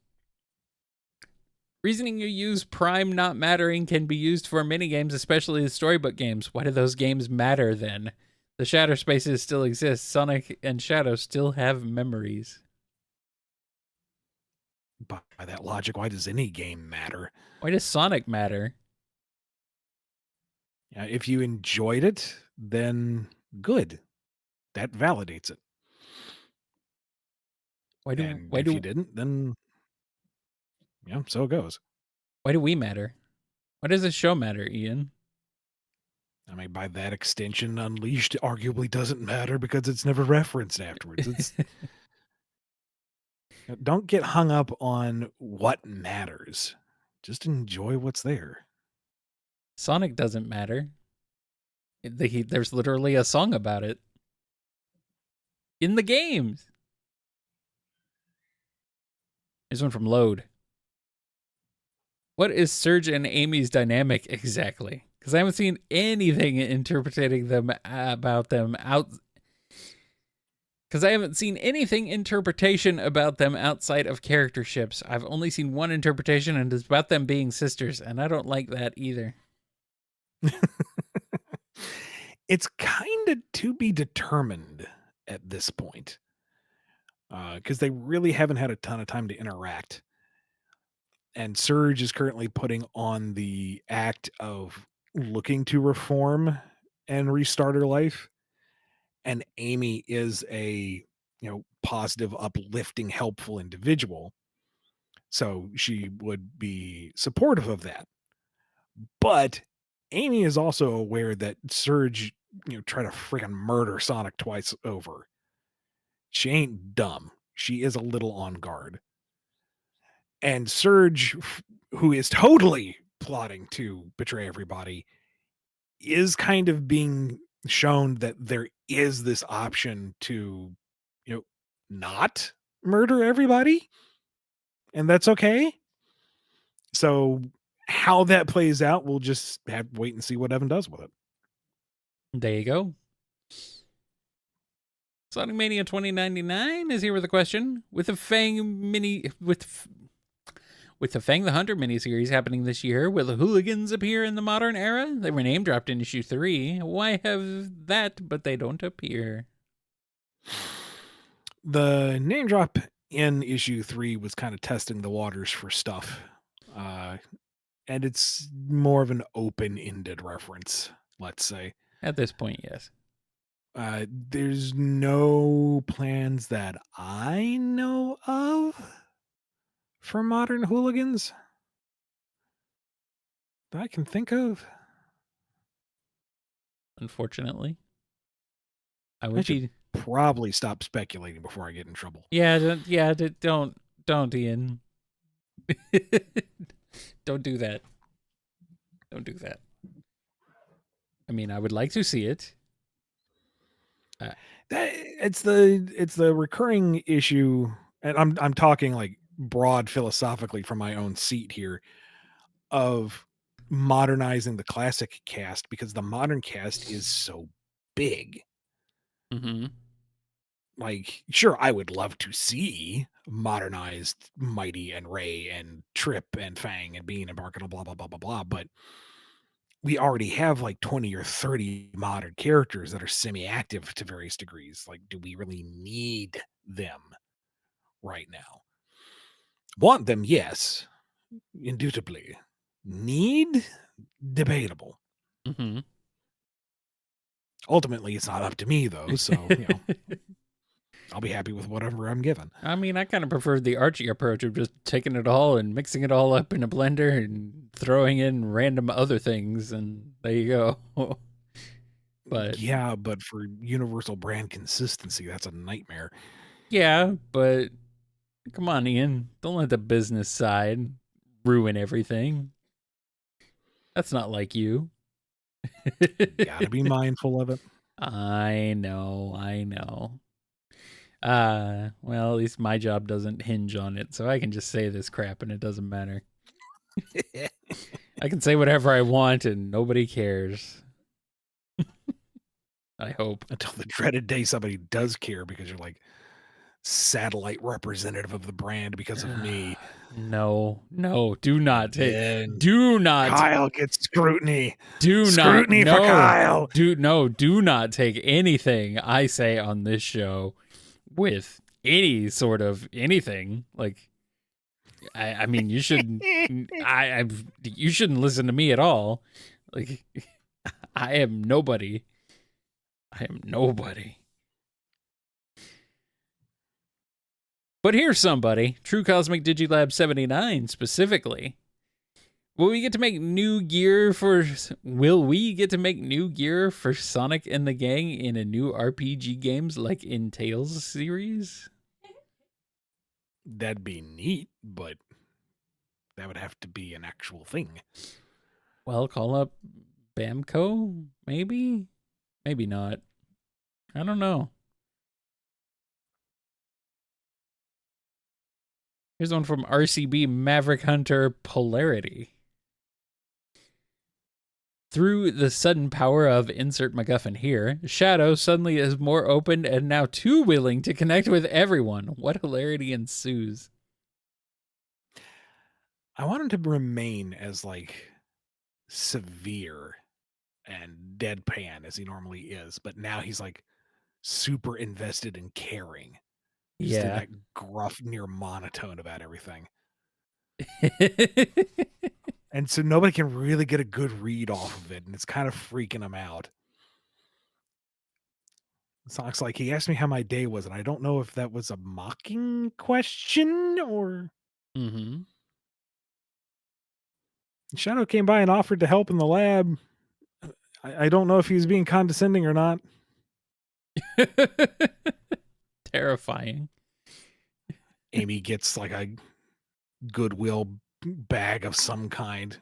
Reasoning you use Prime not mattering can be used for minigames, especially the storybook games. Why do those games matter then? The shatter spaces still exist. Sonic and Shadow still have memories. By that logic, why does any game matter? Why does Sonic matter? If you enjoyed it, then good. That validates it. And if you didn't, then so it goes. Why do we matter? Why does this show matter, Ian? I mean, by that extension, Unleashed arguably doesn't matter because it's never referenced afterwards. It's don't get hung up on what matters. Just enjoy what's there. Sonic doesn't matter. There's literally a song about it in the games. Here's one from Load. What is Serge and Amy's dynamic exactly? Because I haven't seen anything interpreting them about them out. Because I haven't seen anything interpretation about them outside of character ships. I've only seen one interpretation, and it's about them being sisters, and I don't like that either. It's kind of to be determined at this point. Because they really haven't had a ton of time to interact. And Serge is currently putting on the act of looking to reform and restart her life. And Amy is a, positive, uplifting, helpful individual. So she would be supportive of that. But Amy is also aware that Serge, tried to freaking murder Sonic twice over. She ain't dumb. She is a little on guard. And Serge, who is totally plotting to betray everybody, is kind of being shown that there is this option to, not murder everybody. And that's okay. So how that plays out, we'll just have to wait and see what Evan does with it. There you go. Sonic Mania 2099 is here with a question. With the Fang the Fang the Hunter miniseries happening this year, will the hooligans appear in the modern era? They were name dropped in issue 3. Why have that, but they don't appear? The name drop in issue 3 was kind of testing the waters for stuff. And it's more of an open-ended reference, let's say. At this point, yes. There's no plans that I know of for modern hooligans that I can think of. Unfortunately, I should probably stop speculating before I get in trouble. Yeah, don't, Ian. Don't do that. Don't do that. I mean, I would like to see it. It's the recurring issue, and I'm talking like broad philosophically from my own seat here, of modernizing the classic cast because the modern cast is so big. Mm-hmm. Like, sure, I would love to see modernized Mighty and Ray and Trip and Fang and Bean and Bark and blah blah blah blah blah, but we already have like 20 or 30 modern characters that are semi-active to various degrees. Like, do we really need them right now? Want them, yes, indubitably. Need? Debatable. Mm-hmm. Ultimately, it's not up to me, though, so, I'll be happy with whatever I'm given. I mean, I kind of prefer the Archie approach of just taking it all and mixing it all up in a blender and throwing in random other things, and there you go. But yeah, but for universal brand consistency, that's a nightmare. Yeah, but come on, Ian. Don't let the business side ruin everything. That's not like you. Gotta be mindful of it. I know. Well, at least my job doesn't hinge on it, so I can just say this crap and it doesn't matter. I can say whatever I want and nobody cares. I hope. Until the dreaded day somebody does care because you're like, satellite representative of the brand because of me. No, do not take. Then Do not. Kyle gets scrutiny. Do Scrutiny not. for Kyle. Do not take anything I say on this show with any sort of anything. Like, I mean, you shouldn't. You shouldn't listen to me at all. Like, I am nobody. I am nobody. But here's somebody, True Cosmic Digilab 79 specifically. Will we get to make new gear for Sonic and the Gang in a new RPG games like in Tales series? That'd be neat, but that would have to be an actual thing. Well, call up Bamco, maybe? Maybe not. I don't know. Here's one from RCB Maverick Hunter Polarity. Through the sudden power of insert MacGuffin here, Shadow suddenly is more open and now too willing to connect with everyone. What hilarity ensues? I want him to remain as like severe and deadpan as he normally is, but now he's like super invested and caring. Just in that gruff, near monotone about everything. And so nobody can really get a good read off of it, and it's kind of freaking him out. Sonic's like, he asked me how my day was, and I don't know if that was a mocking question or... Mm-hmm. Shadow came by and offered to help in the lab. I don't know if he was being condescending or not. Terrifying. Amy gets like a Goodwill bag of some kind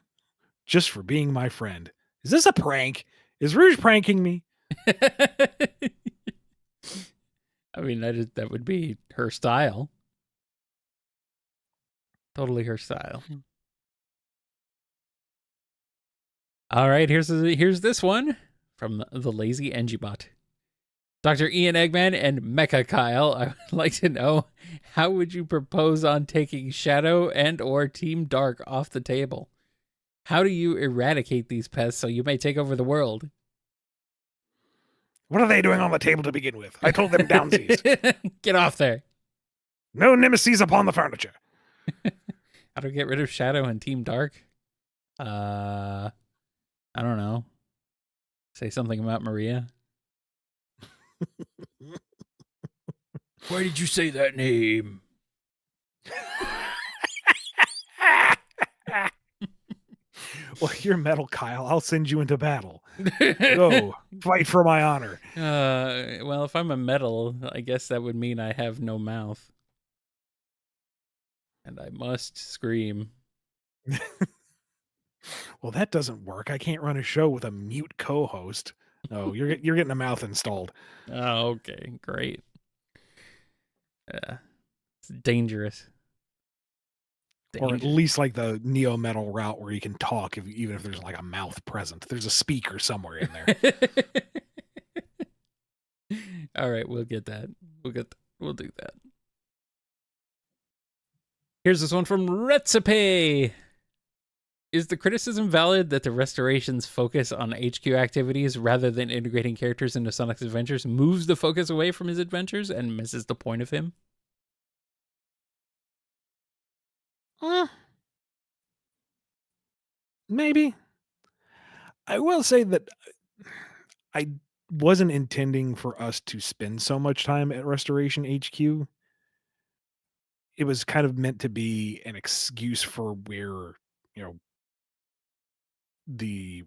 just for being my friend. Is this a prank? Is Rouge pranking me? I mean, that would be her style. Totally her style. All right, here's this one from the lazy Engibot. Dr. Ian Eggman and Mecha Kyle, I would like to know, how would you propose on taking Shadow and or Team Dark off the table? How do you eradicate these pests so you may take over the world? What are they doing on the table to begin with? I told them downsies. Get off there. No nemesis upon the furniture. How to get rid of Shadow and Team Dark? I don't know. Say something about Maria. Why did you say that name? Well, you're metal, Kyle. I'll send you into battle. Go, fight for my honor. Well, if I'm a metal, I guess that would mean I have no mouth. And I must scream. Well, that doesn't work. I can't run a show with a mute co-host. Oh, you're getting a mouth installed. Oh, okay, great. It's dangerous. Or at least like the neo metal route where you can talk even if there's like a mouth present. There's a speaker somewhere in there. All right, we'll get that. We'll do that. Here's this one from Recipe. Is the criticism valid that the restoration's focus on HQ activities rather than integrating characters into Sonic's adventures moves the focus away from his adventures and misses the point of him? Maybe. I will say that I wasn't intending for us to spend so much time at Restoration HQ. It was kind of meant to be an excuse for where, the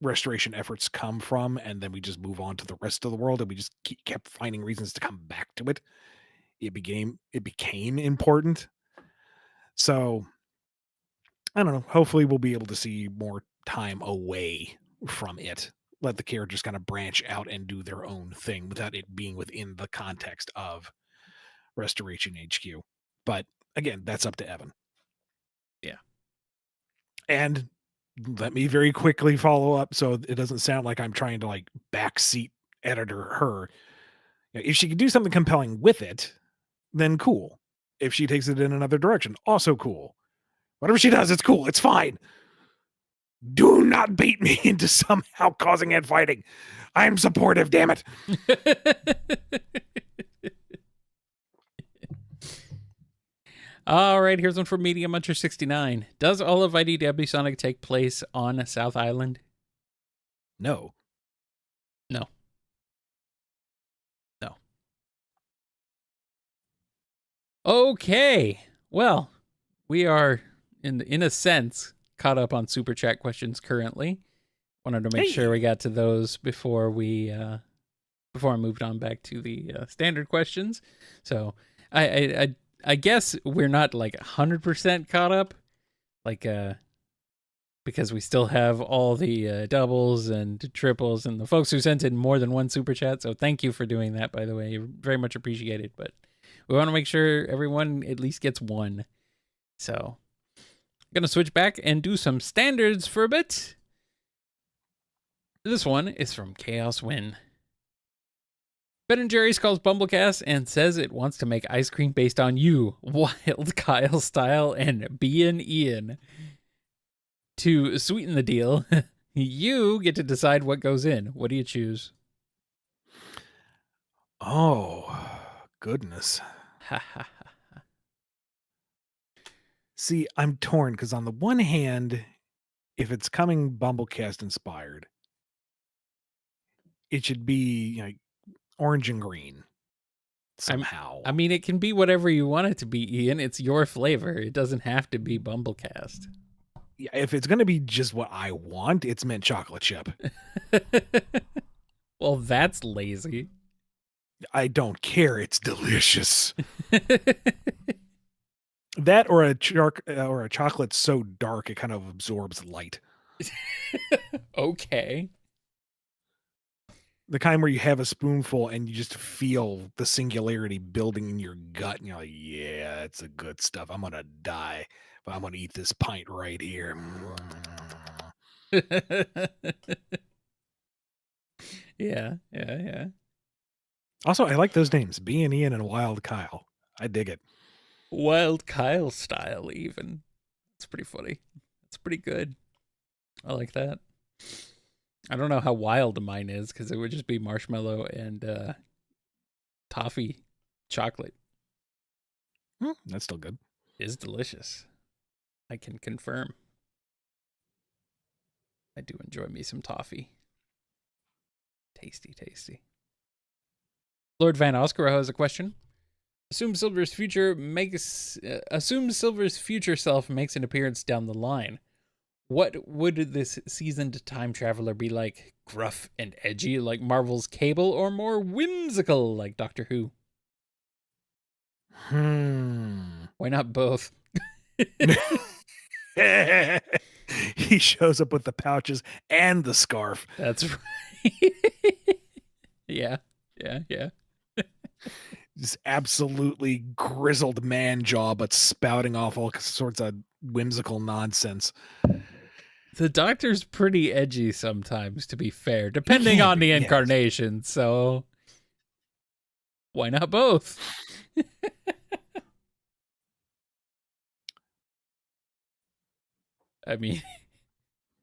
restoration efforts come from, and then we just move on to the rest of the world, and we just kept finding reasons to come back to it. It became important. So I don't know. Hopefully we'll be able to see more time away from it. Let the characters kind of branch out and do their own thing without it being within the context of Restoration HQ. But again, that's up to Evan. Yeah. And let me very quickly follow up so it doesn't sound like I'm trying to like backseat editor her. If she could do something compelling with it, then cool. If she takes it in another direction, also cool. Whatever she does, it's cool. It's fine. Do not bait me into somehow causing infighting. I am supportive, damn it. All right, here's one from Medium Muncher 69. Does all of IDW Sonic take place on South Island? No. No. No. Okay. Well, we are in a sense caught up on super chat questions currently. Wanted to make sure we got to those before I moved on back to the standard questions. So I guess we're not like 100% caught up, like because we still have all the doubles and triples and the folks who sent in more than one super chat. So thank you for doing that, by the way. Very much appreciated. But we want to make sure everyone at least gets one. So I'm going to switch back and do some standards for a bit. This one is from Chaos Win. Ben & Jerry's calls BumbleKast and says it wants to make ice cream based on you, Wild Kyle style, and Ian. To sweeten the deal, you get to decide what goes in. What do you choose? Oh, goodness. See, I'm torn because on the one hand, if it's coming BumbleKast inspired, it should be like orange and green somehow. I mean, it can be whatever you want it to be, Ian. It's your flavor. It doesn't have to be BumbleKast. Yeah, if it's going to be just what I want, it's mint chocolate chip. Well, that's lazy. I don't care. It's delicious. That or a chocolate so dark it kind of absorbs light. Okay. The kind where you have a spoonful and you just feel the singularity building in your gut, and you're like, yeah, that's the good stuff. I'm going to die, but I'm going to eat this pint right here. Yeah. Also, I like those names, B and Ian and Wild Kyle. I dig it. Wild Kyle style, even. It's pretty funny. It's pretty good. I like that. I don't know how wild mine is because it would just be marshmallow and toffee chocolate. That's still good. It is delicious. I can confirm. I do enjoy me some toffee. Tasty. Lord Van Oscar has a question. Assume Silver's future self makes an appearance down the line. What would this seasoned time traveler be like? Gruff and edgy like Marvel's Cable, or more whimsical like Doctor Who? Why not both? He shows up with the pouches and the scarf. That's right. Yeah. Just absolutely grizzled man jaw, but spouting off all sorts of whimsical nonsense. The Doctor's pretty edgy sometimes, to be fair, depending on the incarnation. Yes. So why not both? I mean,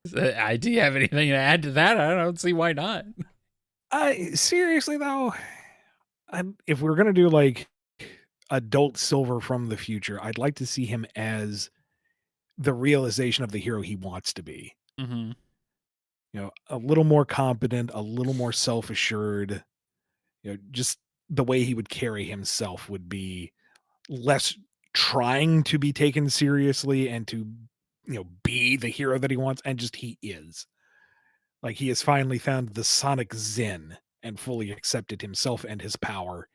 do you have anything to add to that? I don't see why not. Seriously though, if we're gonna do like adult Silver from the future, I'd like to see him as the realization of the hero he wants to be. Mm-hmm. You know, a little more competent, a little more self-assured. You know, just the way he would carry himself would be less trying to be taken seriously and to, you know, be the hero that he wants, and just he is. Like, he has finally found the Sonic Zen and fully accepted himself and his power.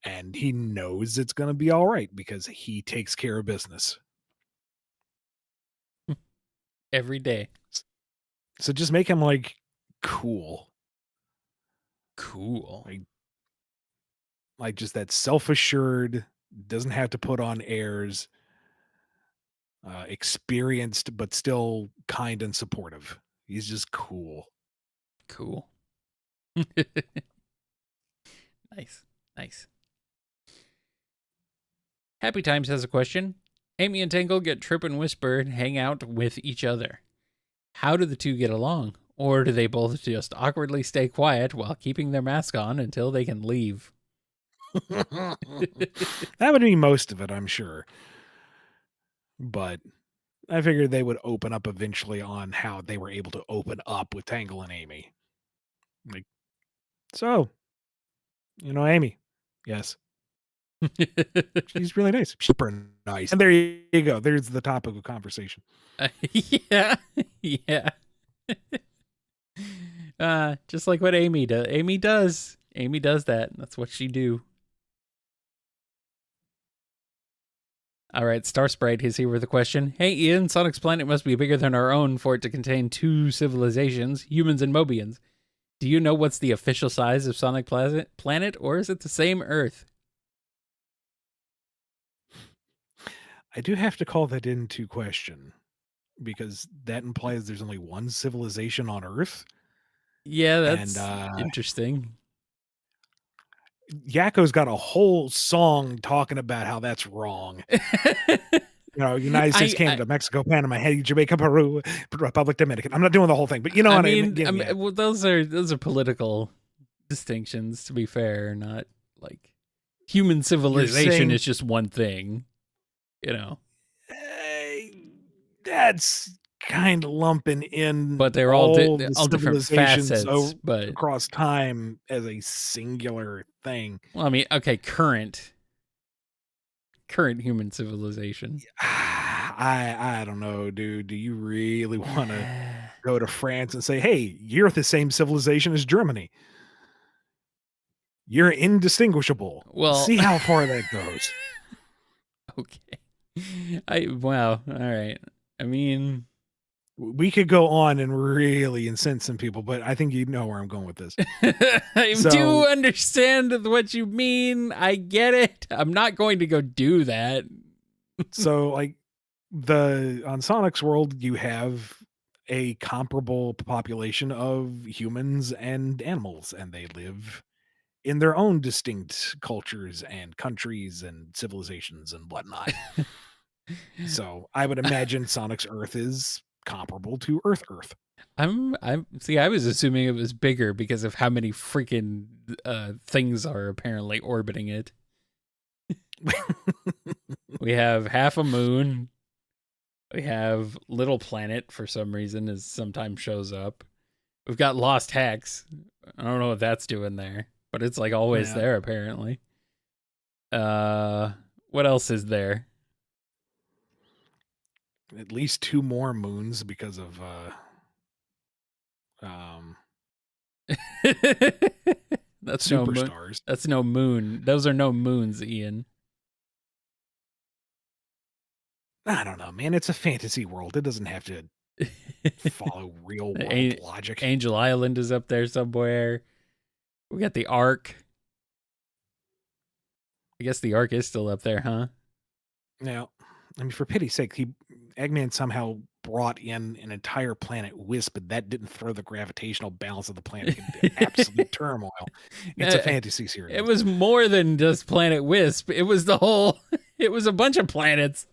And he knows it's going to be all right because he takes care of business. Every day. So just make him, like, cool. Cool. Like just that self-assured, doesn't have to put on airs, experienced, but still kind and supportive. He's just cool. Cool. Nice. Happy Times has a question. Amy and Tangle get Trip and Whisper and hang out with each other. How do the two get along? Or do they both just awkwardly stay quiet while keeping their mask on until they can leave? That would be most of it, I'm sure. But I figured they would open up eventually on how they were able to open up with Tangle and Amy. Like, so, Amy. Yes. She's really nice. Super nice. And there you go. There's the topic of conversation. Yeah. Yeah. Just like what Amy does. Amy does that. That's what she do. All right, Star Sprite is here with a question. Hey, Ian, Sonic's planet must be bigger than our own for it to contain two civilizations, humans and Mobians. Do you know what's the official size of Sonic planet, or is it the same Earth? I do have to call that into question because that implies there's only one civilization on Earth. Yeah, that's and interesting. Yakko's got a whole song talking about how that's wrong. United States, Canada, Mexico, Panama, Haiti, Jamaica, Peru, Republic Dominican. I'm not doing the whole thing, but what I mean. Well, those are political distinctions, to be fair. Not like human civilization is just one thing. That's kind of lumping in, but they're all different facets, but across time as a singular thing. Well, I mean, okay, current human civilization. I don't know, dude. Do you really want to go to France and say, "Hey, you're the same civilization as Germany. You're indistinguishable." Well, see how far that goes. Okay. Wow. All right. I mean, we could go on and really incense some people, but I think you know where I'm going with this. I do understand what you mean. I get it. I'm not going to go do that. So, like, on Sonic's world, you have a comparable population of humans and animals, and they live in their own distinct cultures and countries and civilizations and whatnot. So I would imagine Sonic's Earth is comparable to Earth. I was assuming it was bigger because of how many freaking things are apparently orbiting it. We have half a moon. We have Little Planet for some reason, is sometimes shows up. We've got Lost Hex. I don't know what that's doing there, but it's like always there apparently. What else is there? At least two more moons because of that's superstars. That's no moon. Those are no moons, Ian. I don't know, man. It's a fantasy world. It doesn't have to follow real world logic. Angel Island is up there somewhere. We got the Ark. I guess the Ark is still up there, huh? Now, I mean, for pity's sake, Eggman somehow brought in an entire planet Wisp, but that didn't throw the gravitational balance of the planet into absolute turmoil. It's a fantasy series. It was more than just Planet Wisp. It was it was a bunch of planets.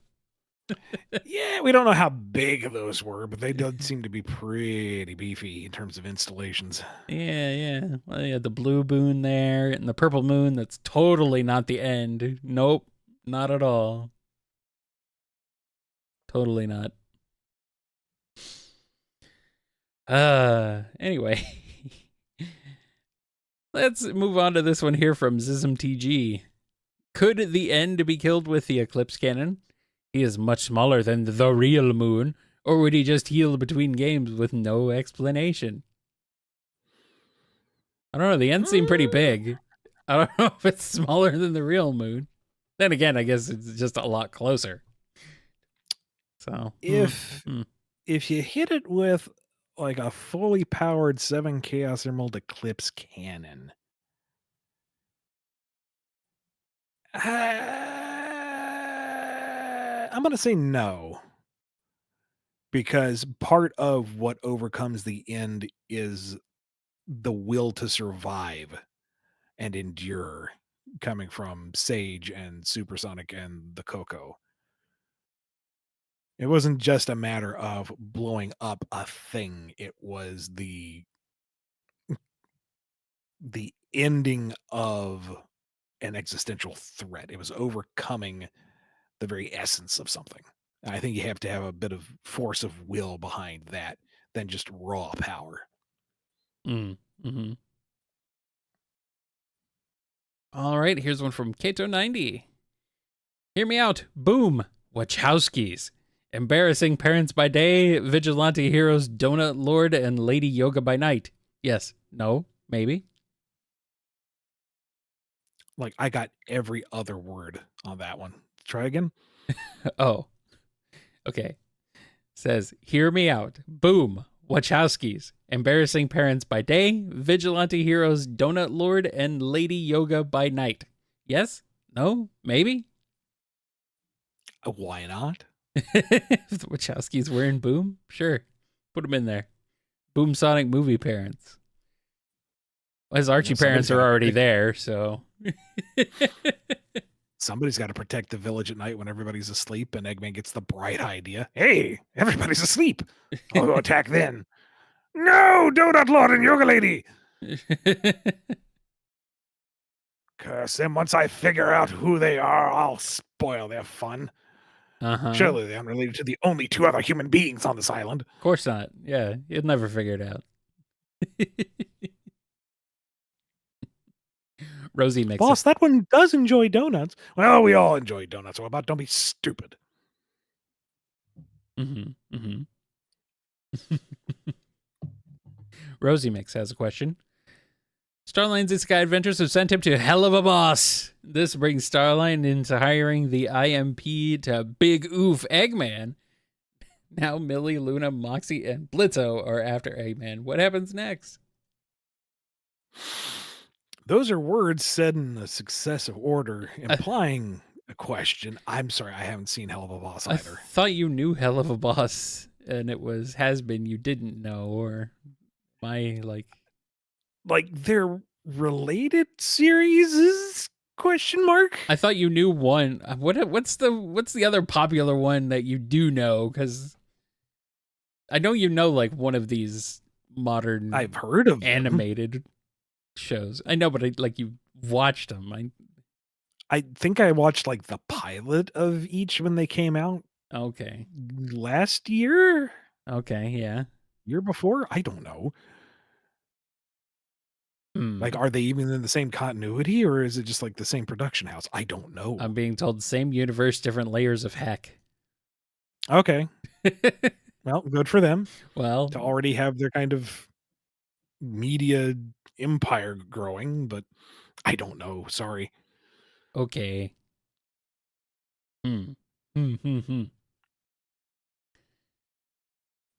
Yeah, we don't know how big those were, but they did seem to be pretty beefy in terms of installations. Yeah. Well, you had the blue moon there and the purple moon. That's totally not the end. Nope, not at all. Totally not. Anyway. Let's move on to this one here from ZismTG. Could the end be killed with the Eclipse Cannon? He is much smaller than the real moon, or would he just heal between games with no explanation? I don't know. The end seemed pretty big. I don't know if it's smaller than the real moon. Then again, I guess it's just a lot closer. So if you hit it with like a fully powered 7 Chaos Emerald Eclipse Cannon, I'm going to say no. Because part of what overcomes the end is the will to survive and endure. coming from Sage and Supersonic and the Coco. It wasn't just a matter of blowing up a thing. It was the ending of an existential threat. It was overcoming the very essence of something. And I think you have to have a bit of force of will behind that than just raw power. Mm-hmm. All right, here's one from Kato90. Hear me out. Boom. Wachowskis. Embarrassing parents by day, vigilante heroes, donut lord, and lady yoga by night. Yes. No. Maybe. Like, I got every other word on that one. Try again. Oh. Okay. Says, hear me out. Boom. Wachowskis. Embarrassing parents by day, vigilante heroes, donut lord, and lady yoga by night. Yes? No? Maybe? Why not? If the Wachowskis were in Boom, sure. Put them in there. Boom Sonic movie parents. Well, his Archie parents are already there, so. Somebody's got to protect the village at night when everybody's asleep, and Eggman gets the bright idea. Hey, everybody's asleep. I'll go attack then. No, Donut Lord and Yoga Lady. Curse them. Once I figure out who they are, I'll spoil their fun. Surely they aren't related to the only two other human beings on this island. Of course not. Yeah, you'll never figure it out. Rosie makes Boss, that one does enjoy donuts. Well, we all enjoy donuts. What about don't be stupid? Rosie Mix has a question. Starline's Isekai Adventures have sent him to hell of a boss. This brings Starline into hiring the IMP to Big Oof Eggman. Now Millie, Luna, Moxie, and Blitzo are after Eggman. What happens next? Those are words said in a successive order, implying a question. I'm sorry, I haven't seen Hell of a Boss either. I thought you knew Hell of a Boss, and it was has been you didn't know, or my like they're related series? Question mark. I thought you knew one. What's the other popular one that you do know? Because I know you know like one of these modern. I've heard of animated shows. I know, but you watched them. I think I watched like the pilot of each when they came out. Okay. Last year? Okay, yeah. Year before? I don't know. Like, are they even in the same continuity, or is it just like the same production house? I don't know. I'm being told the same universe, different layers of heck. Okay. Well, good for them. Well, to already have their kind of media empire growing, but I don't know. Sorry. Okay.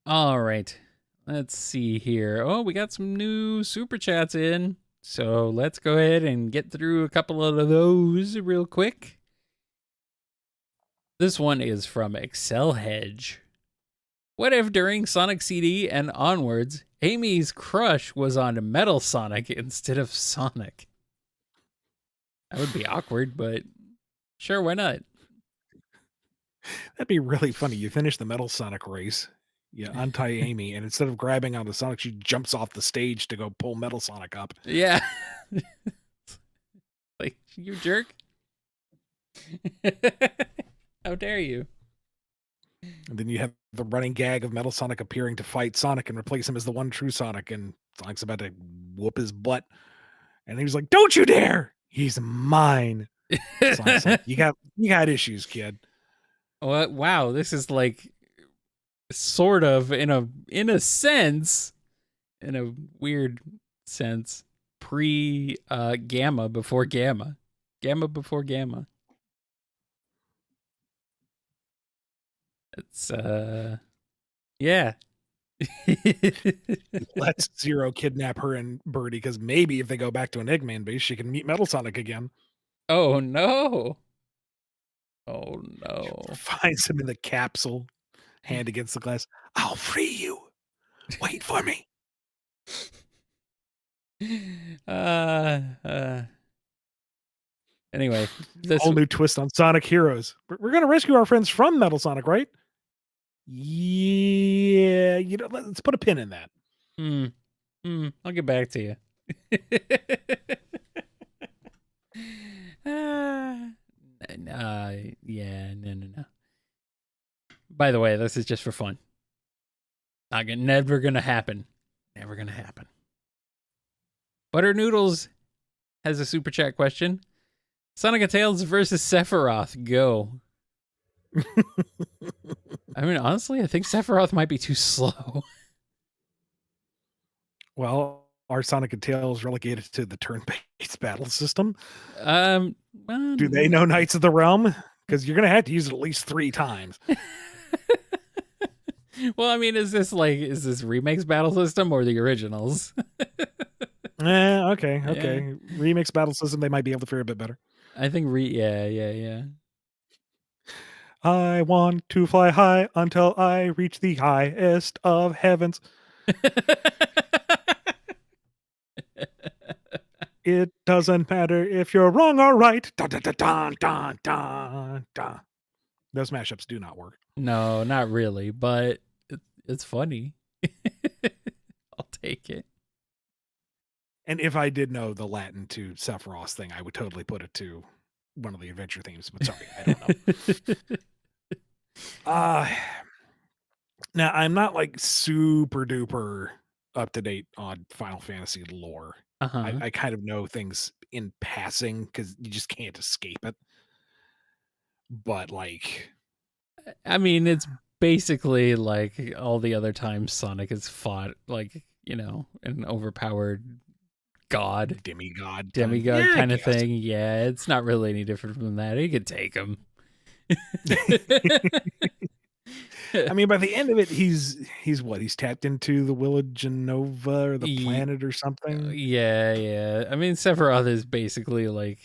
All right. Let's see here. Oh, we got some new super chats in. So let's go ahead and get through a couple of those real quick. This one is from Excel Hedge. What if during Sonic CD and onwards, Amy's crush was on Metal Sonic instead of Sonic? That would be awkward, but sure, why not? That'd be really funny. You finish the Metal Sonic race, you untie Amy, and instead of grabbing onto Sonic, she jumps off the stage to go pull Metal Sonic up. Yeah. Like, you jerk. How dare you? And then you have the running gag of Metal Sonic appearing to fight Sonic and replace him as the one true Sonic, and Sonic's about to whoop his butt. And he was like, "Don't you dare! He's mine." Sonic's like, you got issues, kid. Wow, this is like sort of in a sense, in a weird sense, pre Gamma before Gamma. Gamma before Gamma. It's yeah. Let's Zero kidnap her and Birdie, because maybe if they go back to an Eggman base, she can meet Metal Sonic again. Oh no. Oh no. Finds him in the capsule, hand against the glass. I'll free you. Wait for me. Anyway, this Whole new twist on Sonic Heroes. We're going to rescue our friends from Metal Sonic, right? Yeah, let's put a pin in that. I'll get back to you. Yeah, no. By the way, this is just for fun. Never gonna happen. Never gonna happen. Butter Noodles has a super chat question. Sonic and Tails versus Sephiroth. Go. I mean, honestly, I think Sephiroth might be too slow. Well, are Sonic and Tails relegated to the turn-based battle system? Well, Do they know Knights of the Realm? Because you're going to have to use it at least 3 times. Well, I mean, is this remakes battle system or the originals? Okay. Yeah. Remix battle system, they might be able to fare a bit better. I think yeah. I want to fly high until I reach the highest of heavens. It doesn't matter if you're wrong or right. Dun, dun, dun, dun, dun, dun, dun. Those mashups do not work. No, not really, but it's funny. I'll take it. And if I did know the Latin to Sephiroth thing, I would totally put it to one of the adventure themes. But sorry, I don't know. Now I'm not like super duper up to date on Final Fantasy lore. I kind of know things in passing because you just can't escape it. But like, I mean, it's basically like all the other times Sonic has fought, like, an overpowered demigod kind of thing. Yeah, it's not really any different from that. He could take him. I mean, by the end of it, he's tapped into the Village Nova or the planet or something. Yeah. I mean, Sephiroth is basically like,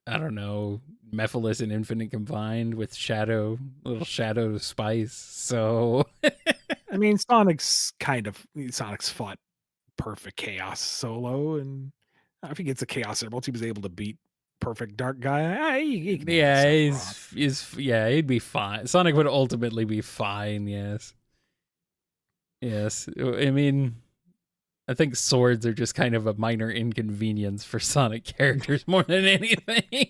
I don't know, Mephiles and Infinite combined with little shadow spice. So, I mean, Sonic's fought perfect Chaos solo, and if he gets a Chaos Emerald, he was able to beat perfect Dark guy. He can he'd be fine. Sonic would ultimately be fine. Yes. I mean, I think swords are just kind of a minor inconvenience for Sonic characters more than anything.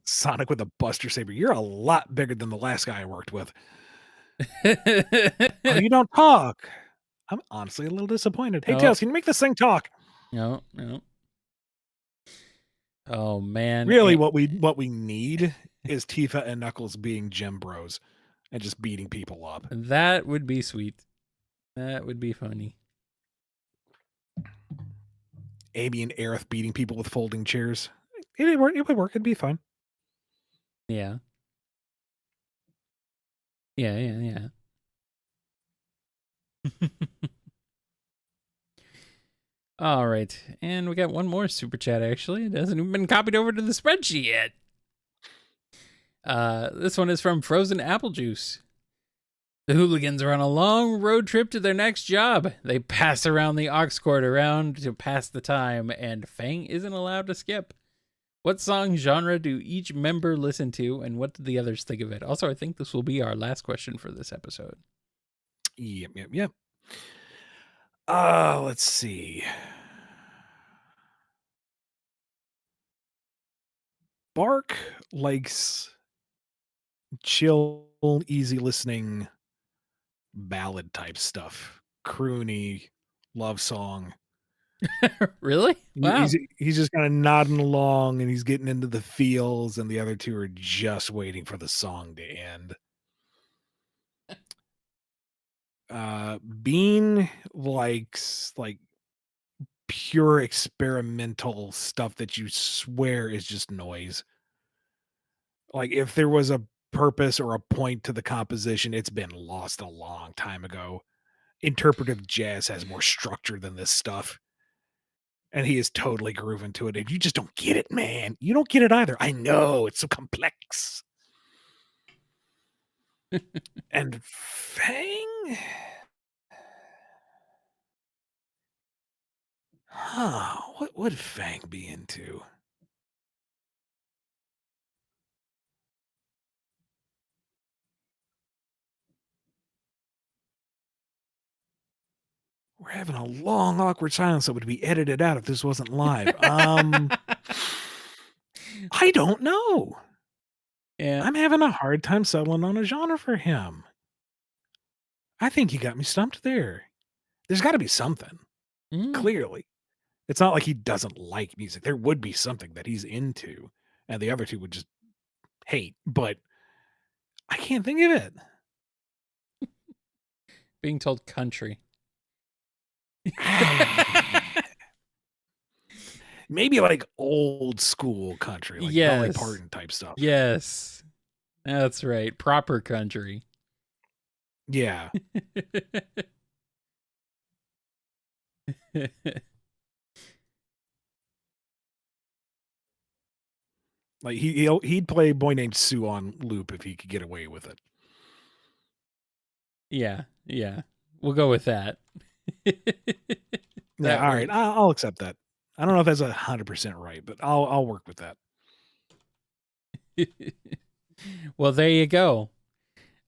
Sonic with a Buster Saber. You're a lot bigger than the last guy I worked with. Oh, you don't talk. I'm honestly a little disappointed. Hey, Tails, can you make this thing talk? No. Oh man! Really, what we need is Tifa and Knuckles being gym bros and just beating people up. That would be sweet. That would be funny. Amy and Aerith beating people with folding chairs. It would work. It'd be fun. Yeah. All right. And we got one more super chat, actually. It hasn't even been copied over to the spreadsheet yet. This one is from Frozen Apple Juice. The hooligans are on a long road trip to their next job. They pass around the aux cord around to pass the time, and Fang isn't allowed to skip. What song genre do each member listen to, and what do the others think of it? Also, I think this will be our last question for this episode. Yep. Let's see. Bark likes chill, easy listening ballad type stuff. Croony, love song. Really? Wow. He's just kind of nodding along and he's getting into the feels, and the other two are just waiting for the song to end. Bean likes like pure experimental stuff that you swear is just noise. Like if there was a purpose or a point to the composition, it's been lost a long time ago. Interpretive jazz has more structure than this stuff. And he is totally grooving to it. And you just don't get it, man. You don't get it either. I know. It's so complex. And Fang? What would Fang be into? We're having a long, awkward silence that would be edited out if this wasn't live. I don't know. Yeah. I'm having a hard time settling on a genre for him. I think you got me stumped there. There's got to be something. Mm. Clearly. It's not like he doesn't like music. There would be something that he's into, and the other two would just hate, but I can't think of it. Being told country. Maybe like old school country, like Dolly Yes. Parton type stuff. Yes. That's right. Proper country. Yeah. Like he'd play a Boy Named Sue on loop if he could get away with it. Yeah. Yeah. We'll go with that. Yeah, all right. I'll accept that. I don't know if that's 100% right, but I'll work with that. Well, there you go.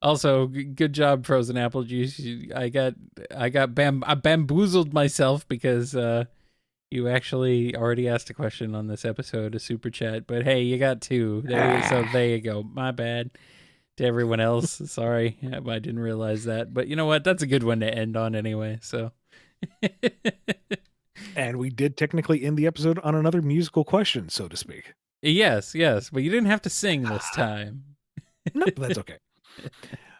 Also, good job, Frozen Apple Juice. I bamboozled myself because you actually already asked a question on this episode of Super Chat. But hey, you got two. So there you go. My bad to everyone else. Sorry, I didn't realize that. But you know what? That's a good one to end on anyway. So. And we did technically end the episode on another musical question, so to speak. Yes, but you didn't have to sing this time. No, that's okay.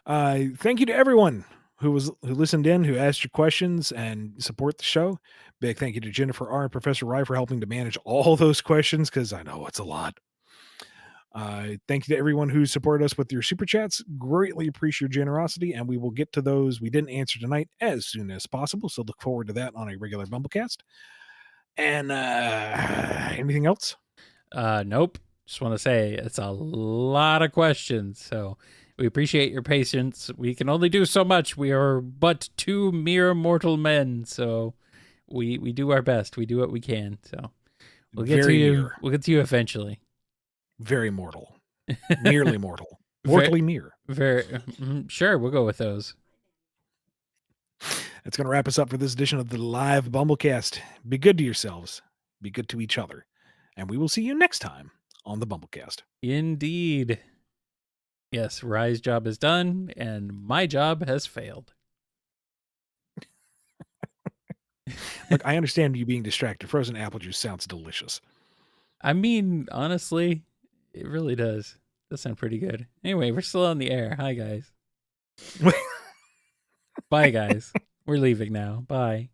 Thank you to everyone who listened in, who asked your questions and support the show. Big thank you to Jennifer R. and Professor Rye for helping to manage all those questions, because I know it's a lot. Thank you to everyone who supported us with your super chats. Greatly appreciate your generosity, and we will get to those we didn't answer tonight as soon as possible. So look forward to that on a regular BumbleKast. And anything else? Nope. Just want to say it's a lot of questions, so we appreciate your patience. We can only do so much. We are but two mere mortal men, so we do our best. We do what we can. So we'll get to you. Mere. We'll get to you eventually. Very mortal. Merely mortal. Mortally mere. Very sure. We'll go with those. That's going to wrap us up for this edition of the live BumbleKast. Be good to yourselves. Be good to each other. And we will see you next time on the BumbleKast. Indeed. Yes, Rye's job is done, and my job has failed. Look, I understand you being distracted. Frozen apple juice sounds delicious. I mean, honestly, it really does. That sounds pretty good. Anyway, we're still on the air. Hi, guys. Bye, guys. We're leaving now. Bye.